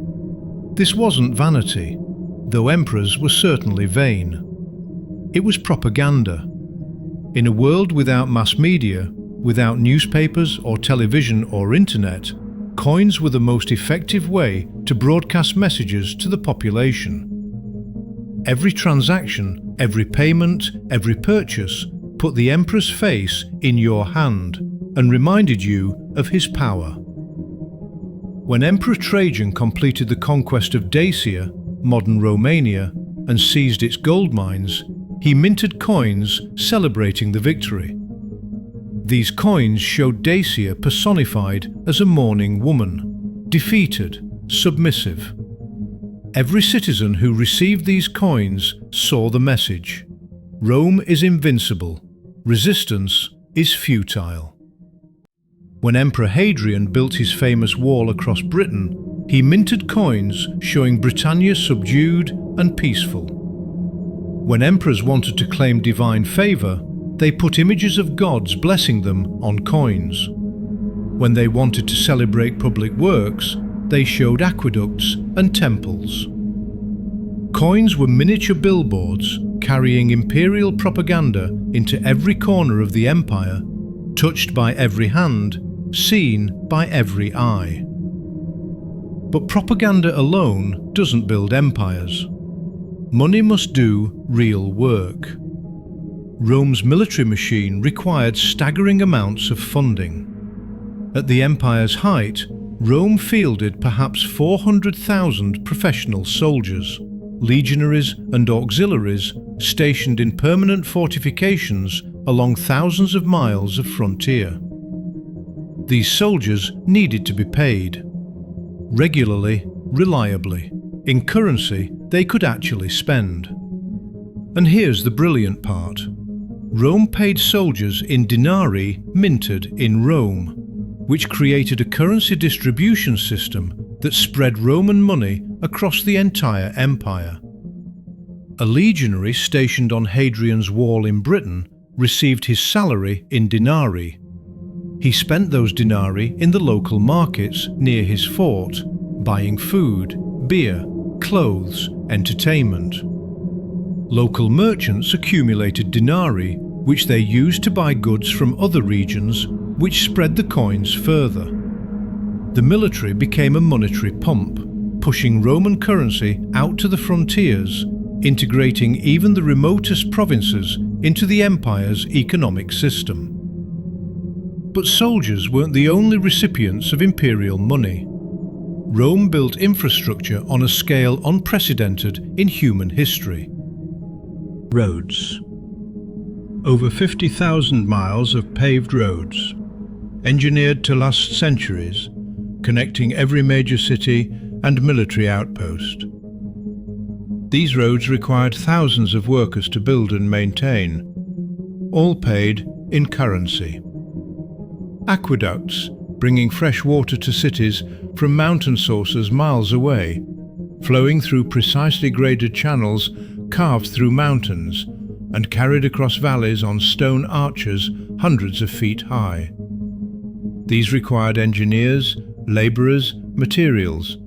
This wasn't vanity, though emperors were certainly vain. It was propaganda. In a world without mass media, without newspapers or television or internet, coins were the most effective way to broadcast messages to the population. Every transaction, every payment, every purchase put the emperor's face in your hand and reminded you of his power. When Emperor Trajan completed the conquest of Dacia, modern Romania, and seized its gold mines, he minted coins celebrating the victory. These coins showed Dacia personified as a mourning woman, defeated, submissive. Every citizen who received these coins saw the message: Rome is invincible, resistance is futile. When Emperor Hadrian built his famous wall across Britain, he minted coins showing Britannia subdued and peaceful. When emperors wanted to claim divine favor, they put images of gods blessing them on coins. When they wanted to celebrate public works, they showed aqueducts and temples. Coins were miniature billboards carrying imperial propaganda into every corner of the empire, touched by every hand, seen by every eye. But propaganda alone doesn't build empires. Money must do real work. Rome's military machine required staggering amounts of funding. At the empire's height, Rome fielded perhaps 400,000 professional soldiers, legionaries and auxiliaries stationed in permanent fortifications along thousands of miles of frontier. These soldiers needed to be paid regularly, reliably, in currency they could actually spend. And here's the brilliant part. Rome paid soldiers in denarii minted in Rome, which created a currency distribution system that spread Roman money across the entire empire. A legionary stationed on Hadrian's wall in Britain received his salary in denarii. He spent those denarii in the local markets near his fort, buying food, beer, clothes, entertainment. Local merchants accumulated denarii, which they used to buy goods from other regions, which spread the coins further. The military became a monetary pump, pushing Roman currency out to the frontiers, integrating even the remotest provinces into the empire's economic system. But soldiers weren't the only recipients of imperial money. Rome built infrastructure on a scale unprecedented in human history. Roads. Over 50,000 miles of paved roads, engineered to last centuries, connecting every major city and military outpost. These roads required thousands of workers to build and maintain, all paid in currency. Aqueducts, bringing fresh water to cities from mountain sources miles away, flowing through precisely graded channels carved through mountains and carried across valleys on stone arches hundreds of feet high. These required engineers, laborers, materials,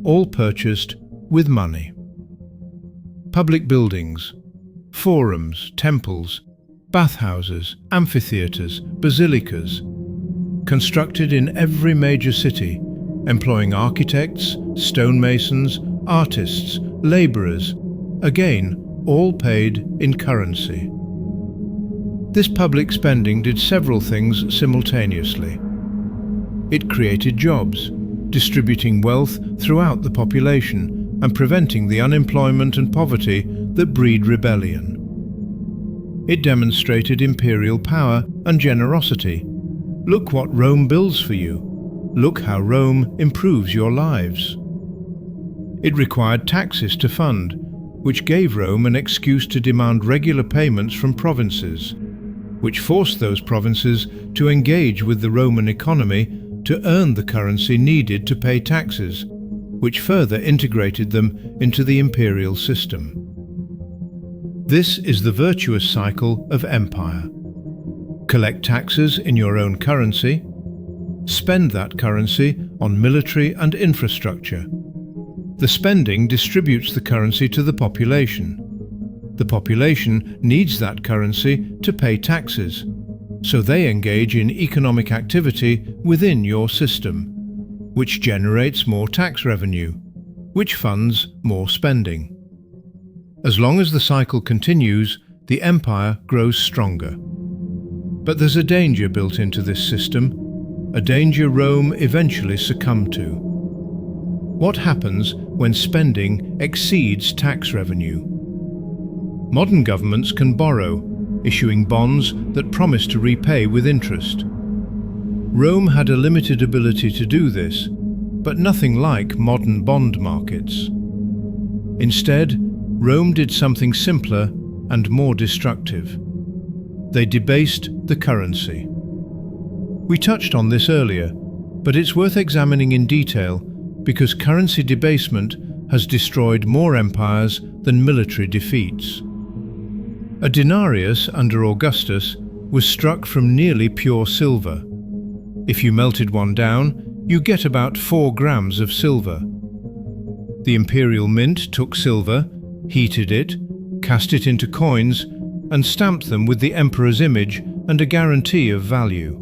all purchased with money. Public buildings, forums, temples, bathhouses, amphitheatres, basilicas, constructed in every major city, employing architects, stonemasons, artists, labourers, again, all paid in currency. This public spending did several things simultaneously. It created jobs, distributing wealth throughout the population and preventing the unemployment and poverty that breed rebellion. It demonstrated imperial power and generosity. Look what Rome builds for you. Look how Rome improves your lives. It required taxes to fund, which gave Rome an excuse to demand regular payments from provinces, which forced those provinces to engage with the Roman economy to earn the currency needed to pay taxes, which further integrated them into the imperial system. This is the virtuous cycle of empire. Collect taxes in your own currency, spend that currency on military and infrastructure. The spending distributes the currency to the population. The population needs that currency to pay taxes, so they engage in economic activity within your system, which generates more tax revenue, which funds more spending. As long as the cycle continues, the empire grows stronger. But there's a danger built into this system, a danger Rome eventually succumbed to. What happens when spending exceeds tax revenue? Modern governments can borrow, issuing bonds that promise to repay with interest. Rome had a limited ability to do this, but nothing like modern bond markets. Instead, Rome did something simpler and more destructive. They debased the currency. We touched on this earlier, but it's worth examining in detail because currency debasement has destroyed more empires than military defeats. A denarius under Augustus was struck from nearly pure silver. If you melted one down, you get about 4 grams of silver. The imperial mint took silver, heated it, cast it into coins, and stamped them with the emperor's image and a guarantee of value.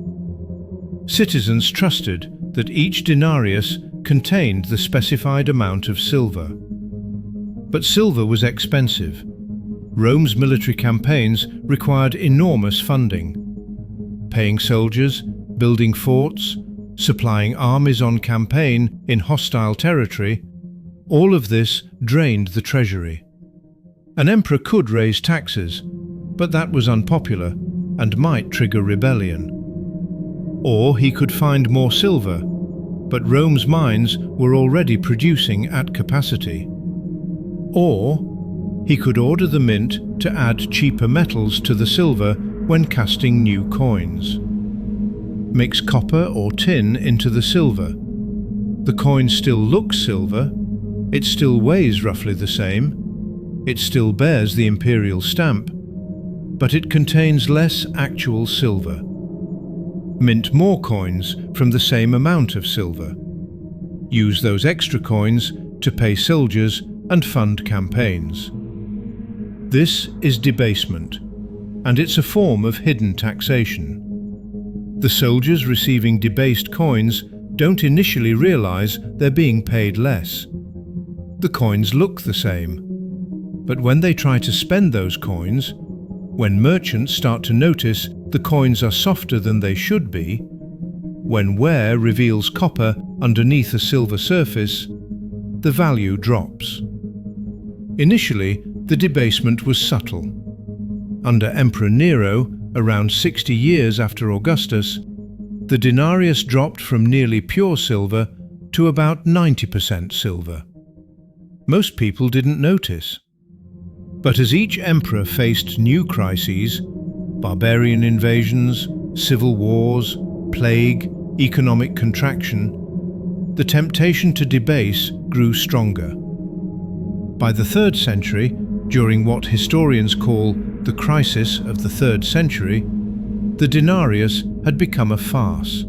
Citizens trusted that each denarius contained the specified amount of silver. But silver was expensive. Rome's military campaigns required enormous funding. Paying soldiers, building forts, supplying armies on campaign in hostile territory, all of this drained the treasury. An emperor could raise taxes, but that was unpopular and might trigger rebellion. Or he could find more silver, but Rome's mines were already producing at capacity. Or he could order the mint to add cheaper metals to the silver when casting new coins. Mix copper or tin into the silver. The coin still looks silver, it still weighs roughly the same, it still bears the imperial stamp, but it contains less actual silver. Mint more coins from the same amount of silver. Use those extra coins to pay soldiers and fund campaigns. This is debasement, and it's a form of hidden taxation. The soldiers receiving debased coins don't initially realize they're being paid less. The coins look the same, but when they try to spend those coins, when merchants start to notice the coins are softer than they should be, when wear reveals copper underneath a silver surface, the value drops. Initially, the debasement was subtle. Under Emperor Nero, around 60 years after Augustus, the denarius dropped from nearly pure silver to about 90% silver. Most people didn't notice. But as each emperor faced new crises, barbarian invasions, civil wars, plague, economic contraction, the temptation to debase grew stronger. By the 3rd century, during what historians call the crisis of the 3rd century, the denarius had become a farce.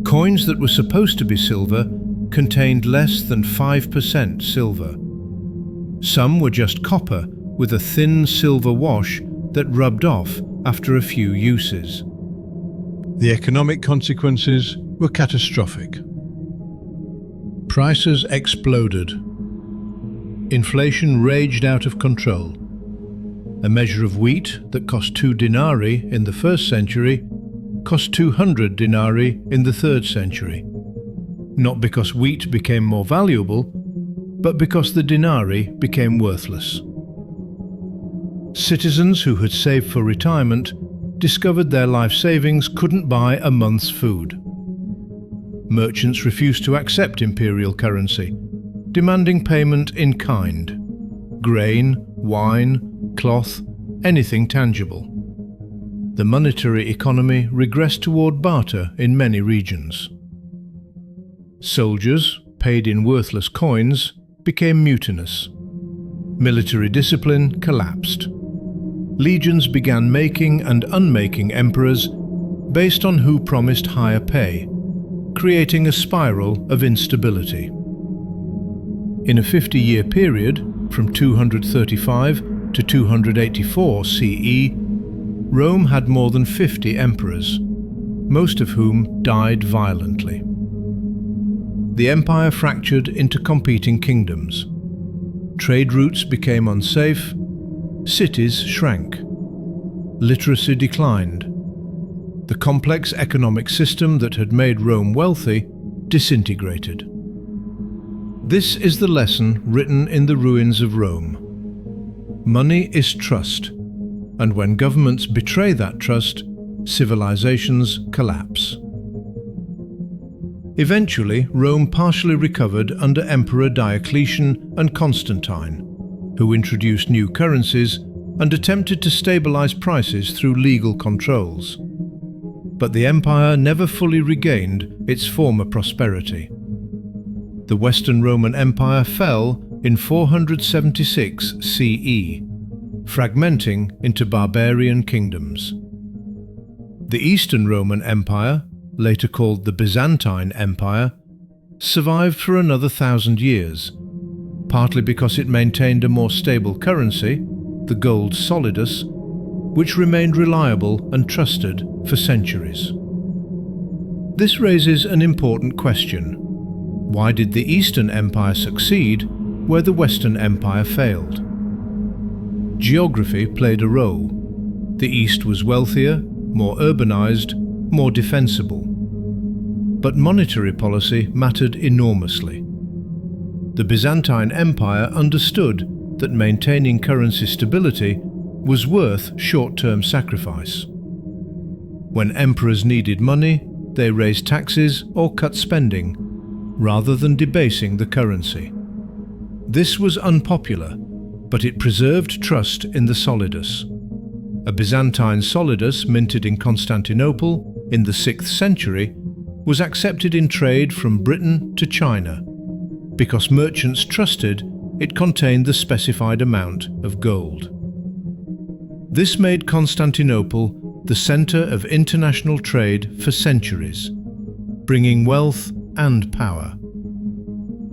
Coins that were supposed to be silver contained less than 5% silver. Some were just copper with a thin silver wash that rubbed off after a few uses. The economic consequences were catastrophic. Prices exploded. Inflation raged out of control. A measure of wheat that cost 2 denarii in the 1st century cost 200 denarii in the 3rd century. Not because wheat became more valuable, but because the denarii became worthless. Citizens who had saved for retirement discovered their life savings couldn't buy a month's food. Merchants refused to accept imperial currency, demanding payment in kind: grain, wine, cloth, anything tangible. The monetary economy regressed toward barter in many regions. Soldiers, paid in worthless coins, became mutinous. Military discipline collapsed. Legions began making and unmaking emperors based on who promised higher pay, creating a spiral of instability. In a 50-year period, from 235 to 284 CE, Rome had more than 50 emperors, most of whom died violently. The empire fractured into competing kingdoms. Trade routes became unsafe, cities shrank, literacy declined. The complex economic system that had made Rome wealthy disintegrated. This is the lesson written in the ruins of Rome. Money is trust, and when governments betray that trust, civilizations collapse. Eventually, Rome partially recovered under Emperor Diocletian and Constantine, who introduced new currencies and attempted to stabilize prices through legal controls. But the empire never fully regained its former prosperity. The Western Roman Empire fell in 476 CE, fragmenting into barbarian kingdoms. The Eastern Roman Empire, later called the Byzantine Empire, survived for another 1,000 years, partly because it maintained a more stable currency, the gold solidus, which remained reliable and trusted for centuries. This raises an important question. Why did the Eastern Empire succeed where the Western Empire failed? Geography played a role. The East was wealthier, more urbanized, more defensible. But monetary policy mattered enormously. The Byzantine Empire understood that maintaining currency stability was worth short-term sacrifice. When emperors needed money, they raised taxes or cut spending, rather than debasing the currency. This was unpopular, but it preserved trust in the solidus. A Byzantine solidus minted in Constantinople in the 6th century was accepted in trade from Britain to China because merchants trusted it contained the specified amount of gold. This made Constantinople the center of international trade for centuries, bringing wealth and power.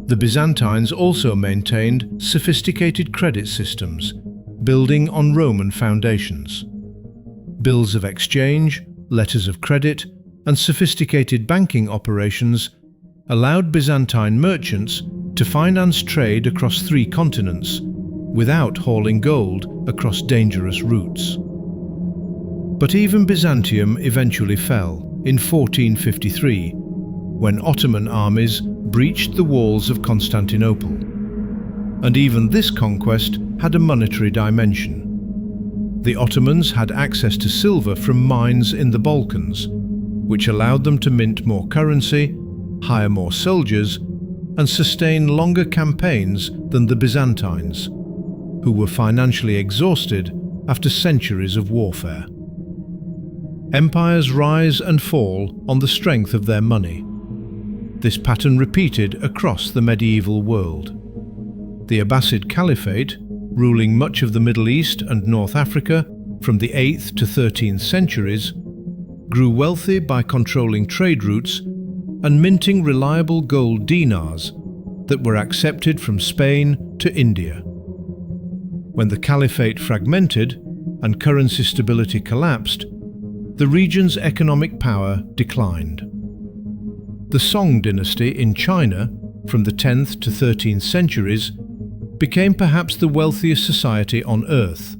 The Byzantines also maintained sophisticated credit systems, building on Roman foundations. Bills of exchange, letters of credit, and sophisticated banking operations allowed Byzantine merchants to finance trade across 3 continents without hauling gold across dangerous routes. But even Byzantium eventually fell in 1453, when Ottoman armies breached the walls of Constantinople. And even this conquest had a monetary dimension. The Ottomans had access to silver from mines in the Balkans, which allowed them to mint more currency, hire more soldiers, and sustain longer campaigns than the Byzantines, who were financially exhausted after centuries of warfare. Empires rise and fall on the strength of their money. This pattern repeated across the medieval world. The Abbasid Caliphate, ruling much of the Middle East and North Africa from the 8th to 13th centuries, grew wealthy by controlling trade routes and minting reliable gold dinars that were accepted from Spain to India. When the Caliphate fragmented and currency stability collapsed, the region's economic power declined. The Song dynasty in China, from the 10th to 13th centuries, became perhaps the wealthiest society on earth,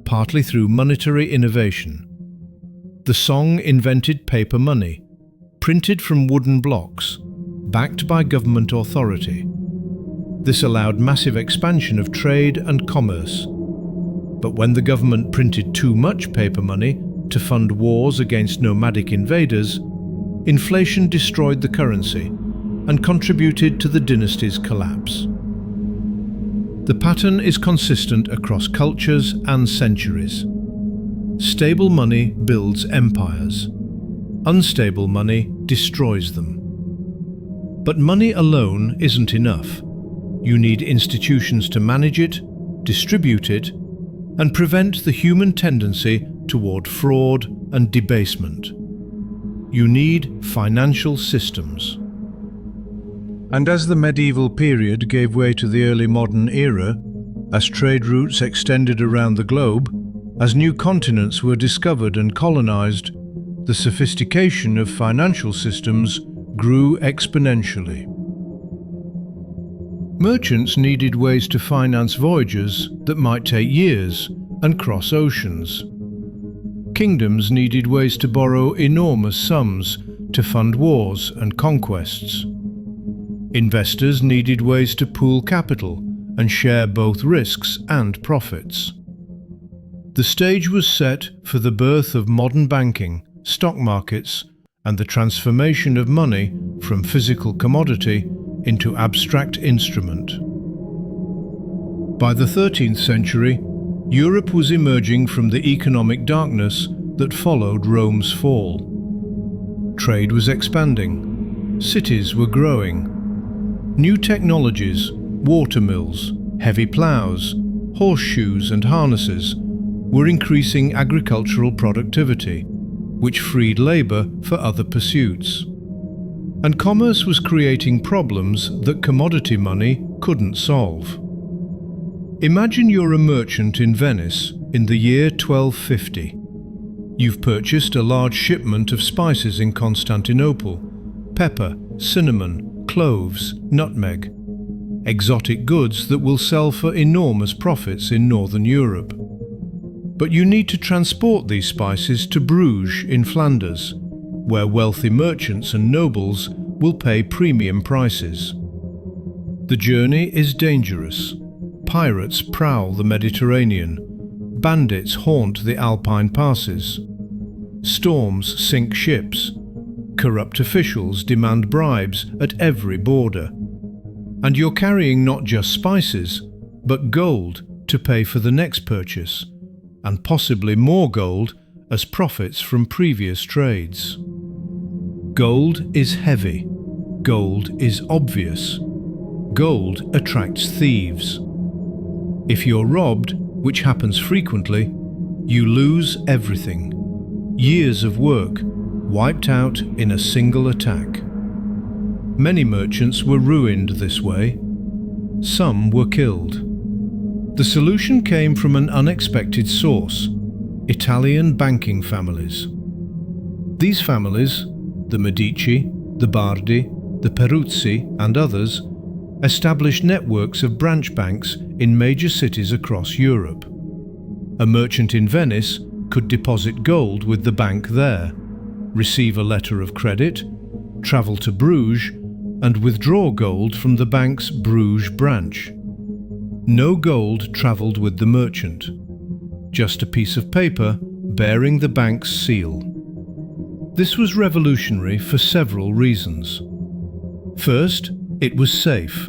partly through monetary innovation. The Song invented paper money, printed from wooden blocks, backed by government authority. This allowed massive expansion of trade and commerce. But when the government printed too much paper money to fund wars against nomadic invaders, inflation destroyed the currency and contributed to the dynasty's collapse. The pattern is consistent across cultures and centuries. Stable money builds empires. Unstable money destroys them. But money alone isn't enough. You need institutions to manage it, distribute it, and prevent the human tendency toward fraud and debasement. You need financial systems. And as the medieval period gave way to the early modern era, as trade routes extended around the globe, as new continents were discovered and colonized, the sophistication of financial systems grew exponentially. Merchants needed ways to finance voyages that might take years and cross oceans. Kingdoms needed ways to borrow enormous sums to fund wars and conquests. Investors needed ways to pool capital and share both risks and profits. The stage was set for the birth of modern banking, stock markets, and the transformation of money from physical commodity into abstract instrument. By the 13th century, Europe was emerging from the economic darkness that followed Rome's fall. Trade was expanding. Cities were growing. New technologies, water mills, heavy ploughs, horseshoes and harnesses were increasing agricultural productivity, which freed labour for other pursuits. And commerce was creating problems that commodity money couldn't solve. Imagine you're a merchant in Venice in the year 1250. You've purchased a large shipment of spices in Constantinople: pepper, cinnamon, cloves, nutmeg. Exotic goods that will sell for enormous profits in Northern Europe. But you need to transport these spices to Bruges in Flanders, where wealthy merchants and nobles will pay premium prices. The journey is dangerous. Pirates prowl the Mediterranean. Bandits haunt the Alpine passes. Storms sink ships. Corrupt officials demand bribes at every border. And you're carrying not just spices, but gold to pay for the next purchase, and possibly more gold as profits from previous trades. Gold is heavy. Gold is obvious. Gold attracts thieves. If you're robbed, which happens frequently, you lose everything. Years of work wiped out in a single attack. Many merchants were ruined this way. Some were killed. The solution came from an unexpected source: Italian banking families. These families, the Medici, the Bardi, the Peruzzi and others, established networks of branch banks in major cities across Europe. A merchant in Venice could deposit gold with the bank there, receive a letter of credit, travel to Bruges, and withdraw gold from the bank's Bruges branch. No gold travelled with the merchant, just a piece of paper bearing the bank's seal. This was revolutionary for several reasons. First, it was safe.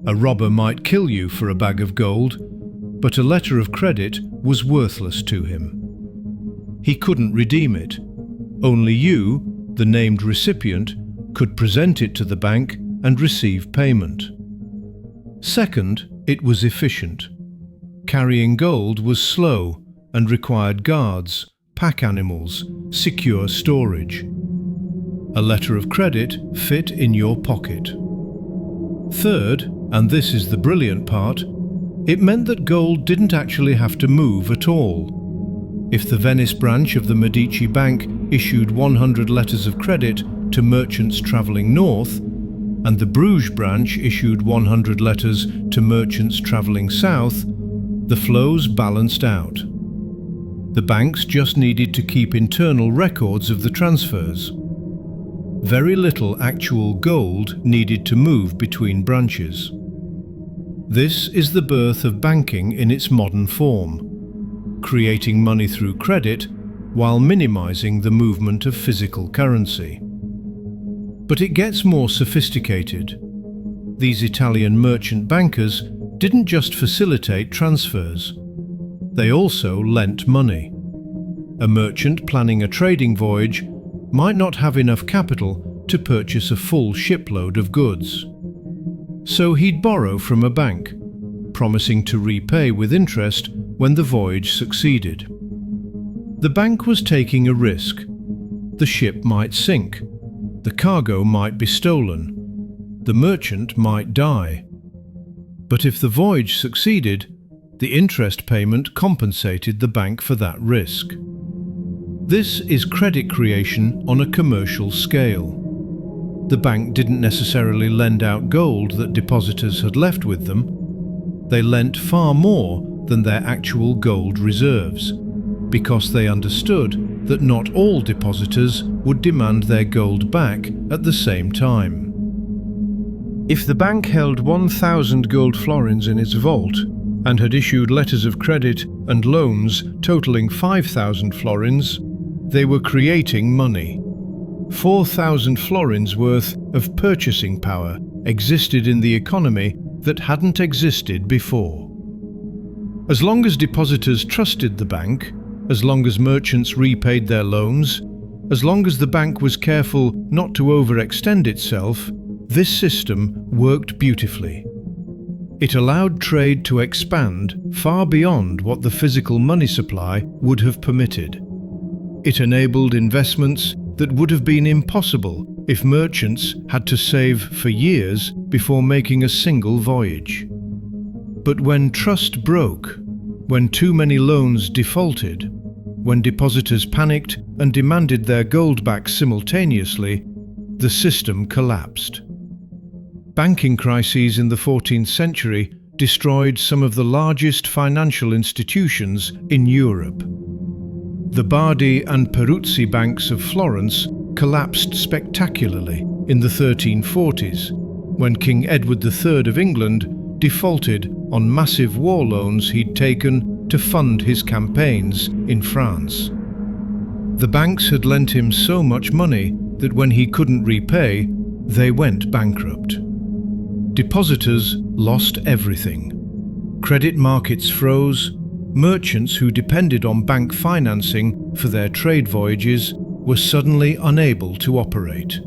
A robber might kill you for a bag of gold, but a letter of credit was worthless to him. He couldn't redeem it. Only you, the named recipient, could present it to the bank and receive payment. Second, it was efficient. Carrying gold was slow and required guards, pack animals, secure storage. A letter of credit fit in your pocket. Third, and this is the brilliant part, it meant that gold didn't actually have to move at all. If the Venice branch of the Medici Bank issued 100 letters of credit to merchants travelling north, and the Bruges branch issued 100 letters to merchants travelling south, the flows balanced out. The banks just needed to keep internal records of the transfers. Very little actual gold needed to move between branches. This is the birth of banking in its modern form, creating money through credit while minimizing the movement of physical currency. But it gets more sophisticated. These Italian merchant bankers didn't just facilitate transfers. They also lent money. A merchant planning a trading voyage might not have enough capital to purchase a full shipload of goods. So he'd borrow from a bank, promising to repay with interest when the voyage succeeded. The bank was taking a risk. The ship might sink, the cargo might be stolen, the merchant might die. But if the voyage succeeded, the interest payment compensated the bank for that risk. This is credit creation on a commercial scale. The bank didn't necessarily lend out gold that depositors had left with them. They lent far more than their actual gold reserves, because they understood that not all depositors would demand their gold back at the same time. If the bank held 1,000 gold florins in its vault and had issued letters of credit and loans totaling 5,000 florins, they were creating money. 4,000 florins worth of purchasing power existed in the economy that hadn't existed before. As long as depositors trusted the bank, as long as merchants repaid their loans, as long as the bank was careful not to overextend itself, this system worked beautifully. It allowed trade to expand far beyond what the physical money supply would have permitted. It enabled investments that would have been impossible if merchants had to save for years before making a single voyage. But when trust broke, when too many loans defaulted, when depositors panicked and demanded their gold back simultaneously, the system collapsed. Banking crises in the 14th century destroyed some of the largest financial institutions in Europe. The Bardi and Peruzzi banks of Florence collapsed spectacularly in the 1340s, when King Edward III of England defaulted on massive war loans he'd taken to fund his campaigns in France. The banks had lent him so much money that when he couldn't repay, they went bankrupt. Depositors lost everything. Credit markets froze. Merchants who depended on bank financing for their trade voyages were suddenly unable to operate.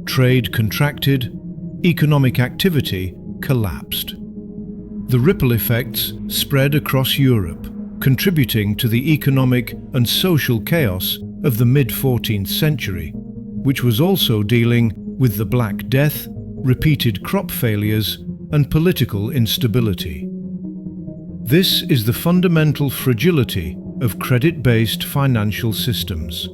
Trade contracted. Economic activity collapsed. The ripple effects spread across Europe, contributing to the economic and social chaos of the mid-14th century, which was also dealing with the Black Death, repeated crop failures, and political instability. This is the fundamental fragility of credit-based financial systems.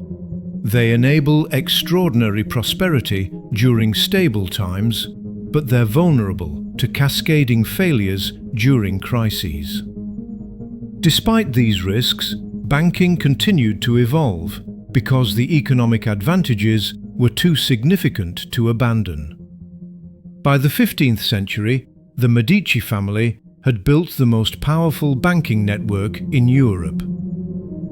They enable extraordinary prosperity during stable times, but they're vulnerable to cascading failures during crises. Despite these risks, banking continued to evolve because the economic advantages were too significant to abandon. By the 15th century, the Medici family had built the most powerful banking network in Europe.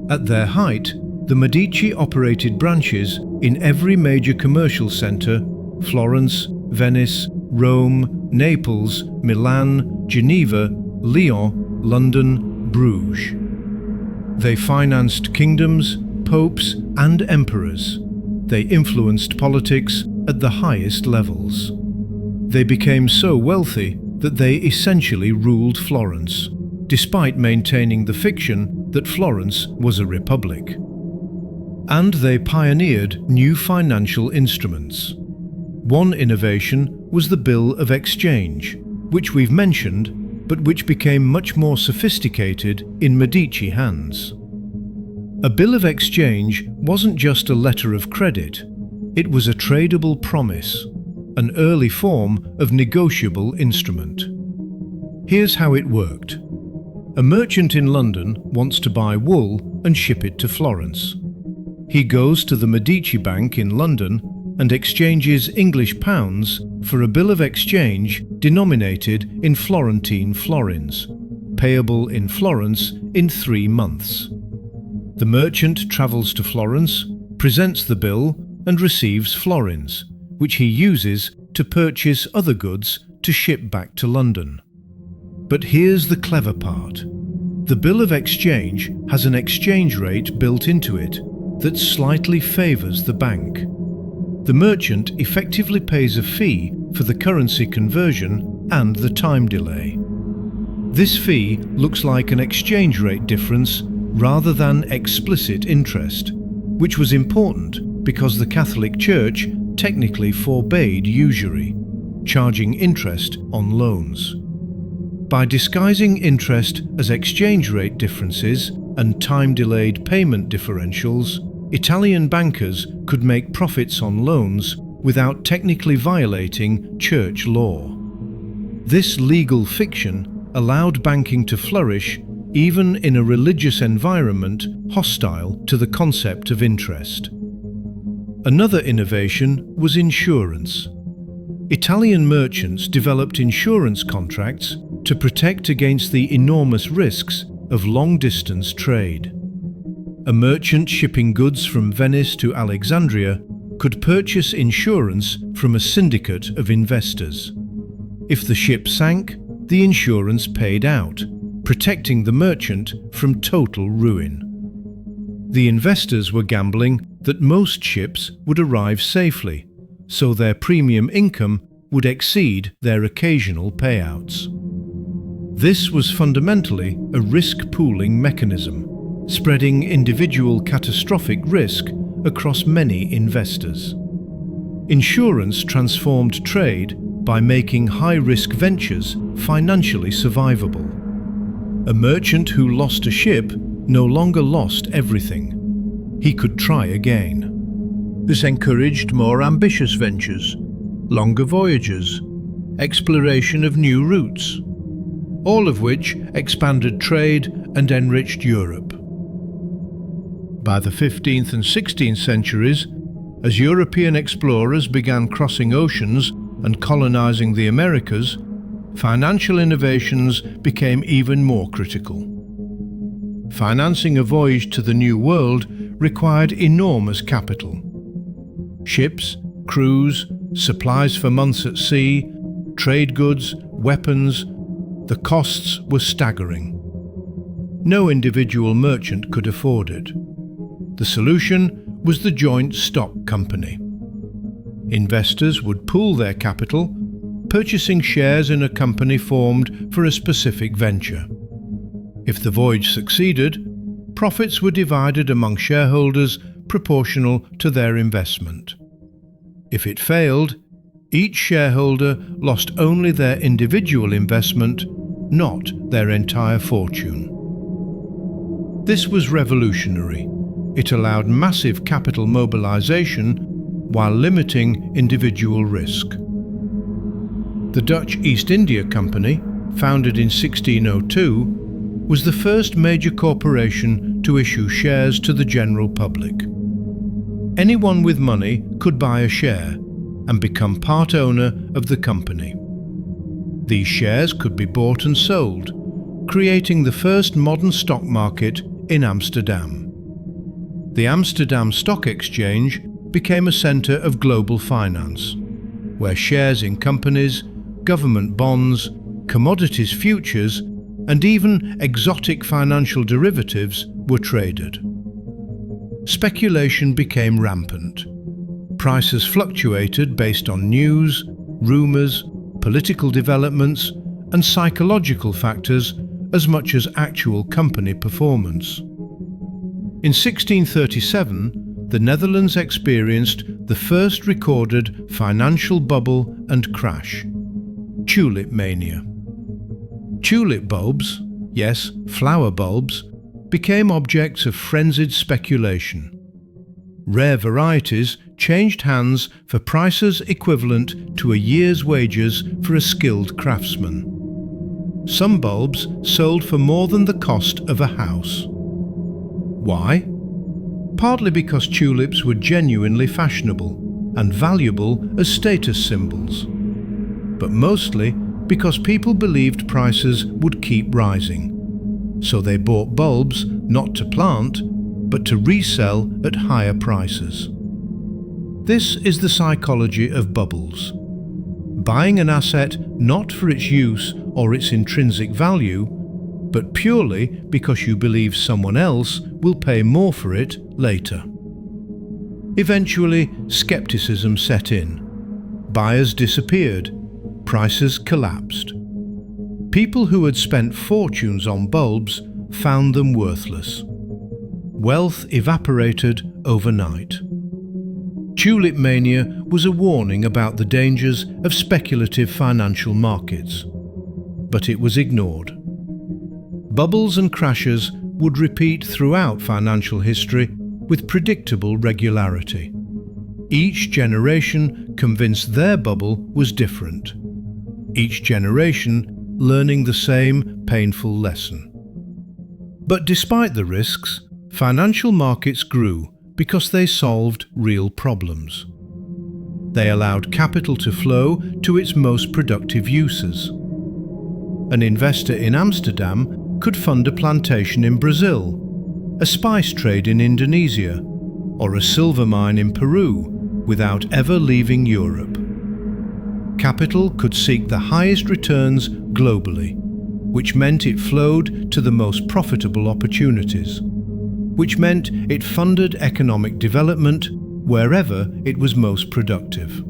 At their height, the Medici operated branches in every major commercial centre: Florence, Venice, Rome, Naples, Milan, Geneva, Lyon, London, Bruges. They financed kingdoms, popes, and emperors. They influenced politics at the highest levels. They became so wealthy that they essentially ruled Florence, despite maintaining the fiction that Florence was a republic. And they pioneered new financial instruments. One innovation was the bill of exchange, which we've mentioned, but which became much more sophisticated in Medici hands. A bill of exchange wasn't just a letter of credit, it was a tradable promise, an early form of negotiable instrument. Here's how it worked. A merchant in London wants to buy wool and ship it to Florence. He goes to the Medici Bank in London and exchanges English pounds for a bill of exchange denominated in Florentine florins, payable in Florence in 3 months. The merchant travels to Florence, presents the bill, and receives florins, which he uses to purchase other goods to ship back to London. But here's the clever part. The bill of exchange has an exchange rate built into it that slightly favours the bank. The merchant effectively pays a fee for the currency conversion and the time delay. This fee looks like an exchange rate difference rather than explicit interest, which was important because the Catholic Church technically forbade usury, charging interest on loans. By disguising interest as exchange rate differences and time-delayed payment differentials, Italian bankers could make profits on loans without technically violating church law. This legal fiction allowed banking to flourish even in a religious environment hostile to the concept of interest. Another innovation was insurance. Italian merchants developed insurance contracts to protect against the enormous risks of long-distance trade. A merchant shipping goods from Venice to Alexandria could purchase insurance from a syndicate of investors. If the ship sank, the insurance paid out, protecting the merchant from total ruin. The investors were gambling that most ships would arrive safely, so their premium income would exceed their occasional payouts. This was fundamentally a risk-pooling mechanism, spreading individual catastrophic risk across many investors. Insurance transformed trade by making high-risk ventures financially survivable. A merchant who lost a ship no longer lost everything. He could try again. This encouraged more ambitious ventures, longer voyages, exploration of new routes, all of which expanded trade and enriched Europe. By the 15th and 16th centuries, as European explorers began crossing oceans and colonizing the Americas, financial innovations became even more critical. Financing a voyage to the New World required enormous capital. Ships, crews, supplies for months at sea, trade goods, weapons, the costs were staggering. No individual merchant could afford it. The solution was the joint stock company. Investors would pool their capital, purchasing shares in a company formed for a specific venture. If the voyage succeeded, profits were divided among shareholders proportional to their investment. If it failed, each shareholder lost only their individual investment, not their entire fortune. This was revolutionary. It allowed massive capital mobilization while limiting individual risk. The Dutch East India Company, founded in 1602, was the first major corporation to issue shares to the general public. Anyone with money could buy a share and become part owner of the company. These shares could be bought and sold, creating the first modern stock market in Amsterdam. The Amsterdam Stock Exchange became a center of global finance, where shares in companies, government bonds, commodities futures, and even exotic financial derivatives were traded. Speculation became rampant. Prices fluctuated based on news, rumors, political developments, and psychological factors as much as actual company performance. In 1637, the Netherlands experienced the first recorded financial bubble and crash, tulip mania. Tulip bulbs, yes, flower bulbs, became objects of frenzied speculation. Rare varieties changed hands for prices equivalent to a year's wages for a skilled craftsman. Some bulbs sold for more than the cost of a house. Why? Partly because tulips were genuinely fashionable and valuable as status symbols, but mostly because people believed prices would keep rising, so they bought bulbs not to plant, but to resell at higher prices. This is the psychology of bubbles. Buying an asset not for its use or its intrinsic value, but purely because you believe someone else will pay more for it later. Eventually, skepticism set in. Buyers disappeared. Prices collapsed. People who had spent fortunes on bulbs found them worthless. Wealth evaporated overnight. Tulip mania was a warning about the dangers of speculative financial markets, but it was ignored. Bubbles and crashes would repeat throughout financial history with predictable regularity. Each generation convinced their bubble was different. Each generation learning the same painful lesson. But despite the risks, financial markets grew because they solved real problems. They allowed capital to flow to its most productive uses. An investor in Amsterdam could fund a plantation in Brazil, a spice trade in Indonesia, or a silver mine in Peru without ever leaving Europe. Capital could seek the highest returns globally, which meant it flowed to the most profitable opportunities, which meant it funded economic development wherever it was most productive.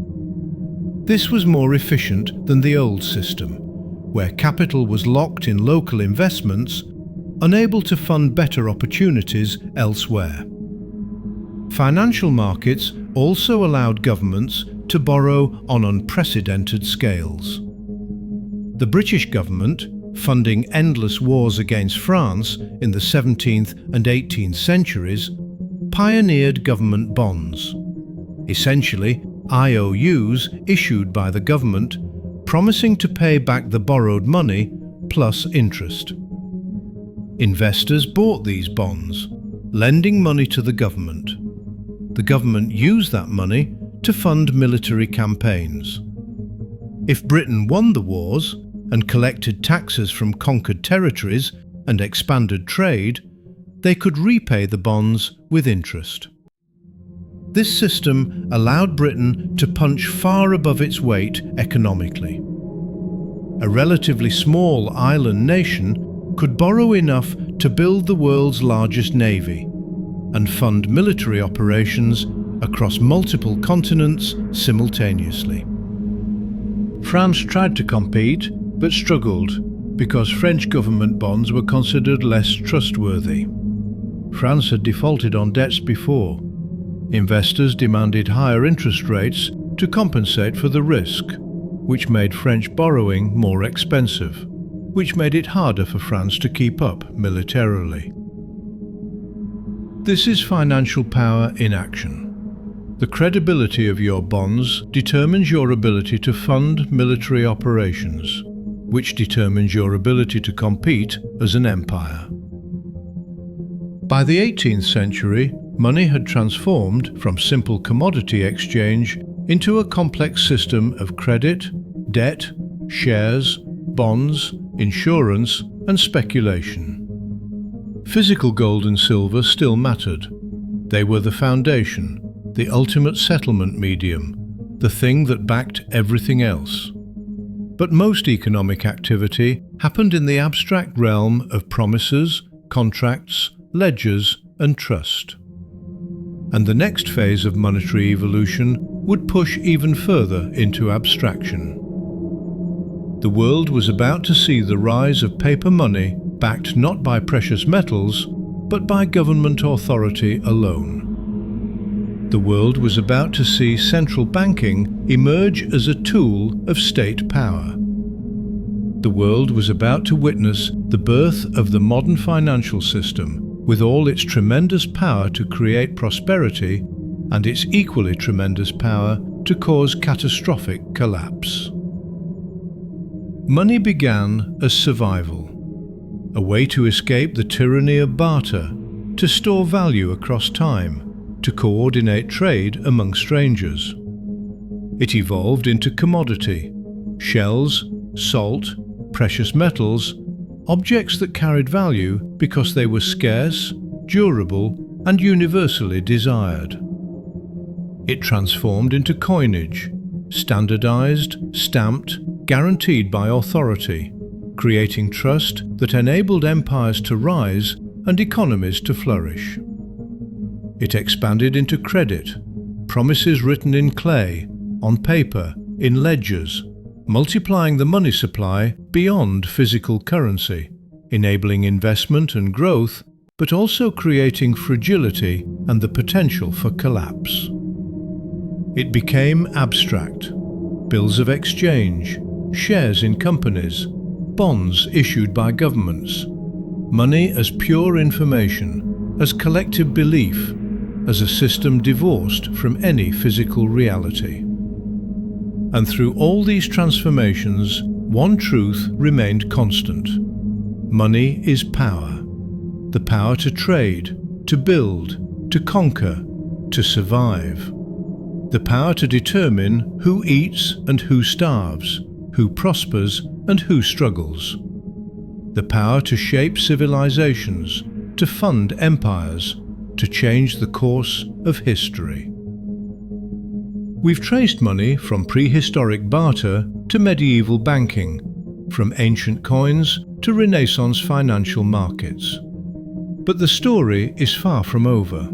This was more efficient than the old system, where capital was locked in local investments, unable to fund better opportunities elsewhere. Financial markets also allowed governments to borrow on unprecedented scales. The British government, funding endless wars against France in the 17th and 18th centuries, pioneered government bonds, essentially IOUs issued by the government, promising to pay back the borrowed money plus interest. Investors bought these bonds, lending money to the government. The government used that money to fund military campaigns. If Britain won the wars and collected taxes from conquered territories and expanded trade, they could repay the bonds with interest. This system allowed Britain to punch far above its weight economically. A relatively small island nation could borrow enough to build the world's largest navy and fund military operations across multiple continents simultaneously. France tried to compete but struggled because French government bonds were considered less trustworthy. France had defaulted on debts before. Investors demanded higher interest rates to compensate for the risk, which made French borrowing more expensive, which made it harder for France to keep up militarily. This is financial power in action. The credibility of your bonds determines your ability to fund military operations, which determines your ability to compete as an empire. By the 18th century, money had transformed from simple commodity exchange into a complex system of credit, debt, shares, bonds, insurance, and speculation. Physical gold and silver still mattered. They were the foundation, the ultimate settlement medium, the thing that backed everything else. But most economic activity happened in the abstract realm of promises, contracts, ledgers, and trust. And the next phase of monetary evolution would push even further into abstraction. The world was about to see the rise of paper money backed not by precious metals, but by government authority alone. The world was about to see central banking emerge as a tool of state power. The world was about to witness the birth of the modern financial system, with all its tremendous power to create prosperity and its equally tremendous power to cause catastrophic collapse. Money began as survival, a way to escape the tyranny of barter, to store value across time, to coordinate trade among strangers. It evolved into commodity, shells, salt, precious metals, objects that carried value because they were scarce, durable, and universally desired. It transformed into coinage, standardized, stamped, guaranteed by authority, creating trust that enabled empires to rise and economies to flourish. It expanded into credit, promises written in clay, on paper, in ledgers, multiplying the money supply beyond physical currency, enabling investment and growth, but also creating fragility and the potential for collapse. It became abstract. Bills of exchange, shares in companies, bonds issued by governments, money as pure information, as collective belief, as a system divorced from any physical reality. And through all these transformations, one truth remained constant. Money is power. The power to trade, to build, to conquer, to survive. The power to determine who eats and who starves, who prospers and who struggles. The power to shape civilizations, to fund empires, to change the course of history. We've traced money from prehistoric barter to medieval banking, from ancient coins to Renaissance financial markets. But the story is far from over.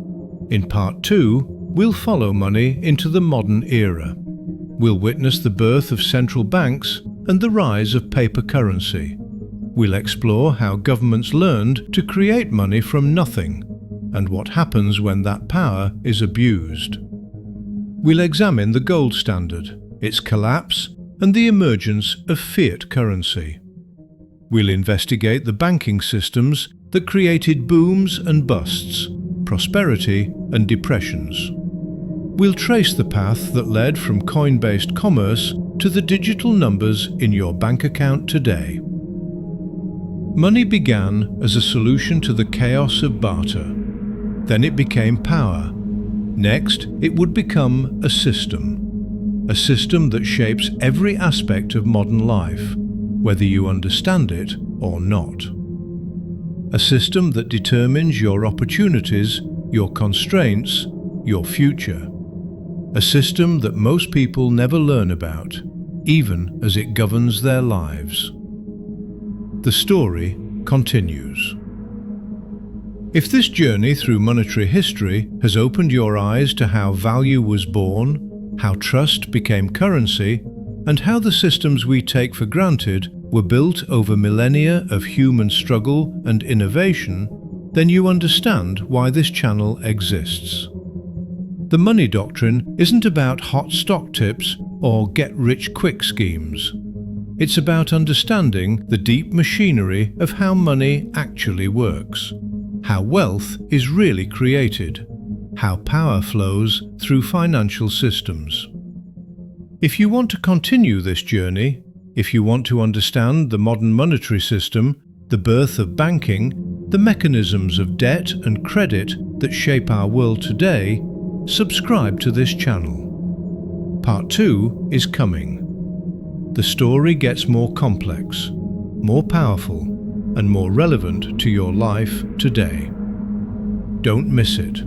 In Part 2, we'll follow money into the modern era. We'll witness the birth of central banks and the rise of paper currency. We'll explore how governments learned to create money from nothing and what happens when that power is abused. We'll examine the gold standard, its collapse, and the emergence of fiat currency. We'll investigate the banking systems that created booms and busts, prosperity and depressions. We'll trace the path that led from coin-based commerce to the digital numbers in your bank account today. Money began as a solution to the chaos of barter. Then it became power. Next, it would become a system that shapes every aspect of modern life, whether you understand it or not. A system that determines your opportunities, your constraints, your future. A system that most people never learn about, even as it governs their lives. The story continues. If this journey through monetary history has opened your eyes to how value was born, how trust became currency, and how the systems we take for granted were built over millennia of human struggle and innovation, then you understand why this channel exists. The money doctrine isn't about hot stock tips or get-rich-quick schemes. It's about understanding the deep machinery of how money actually works, how wealth is really created, how power flows through financial systems. If you want to continue this journey, if you want to understand the modern monetary system, the birth of banking, the mechanisms of debt and credit that shape our world today, subscribe to this channel. Part 2 is coming. The story gets more complex, more powerful, and more relevant to your life today. Don't miss it.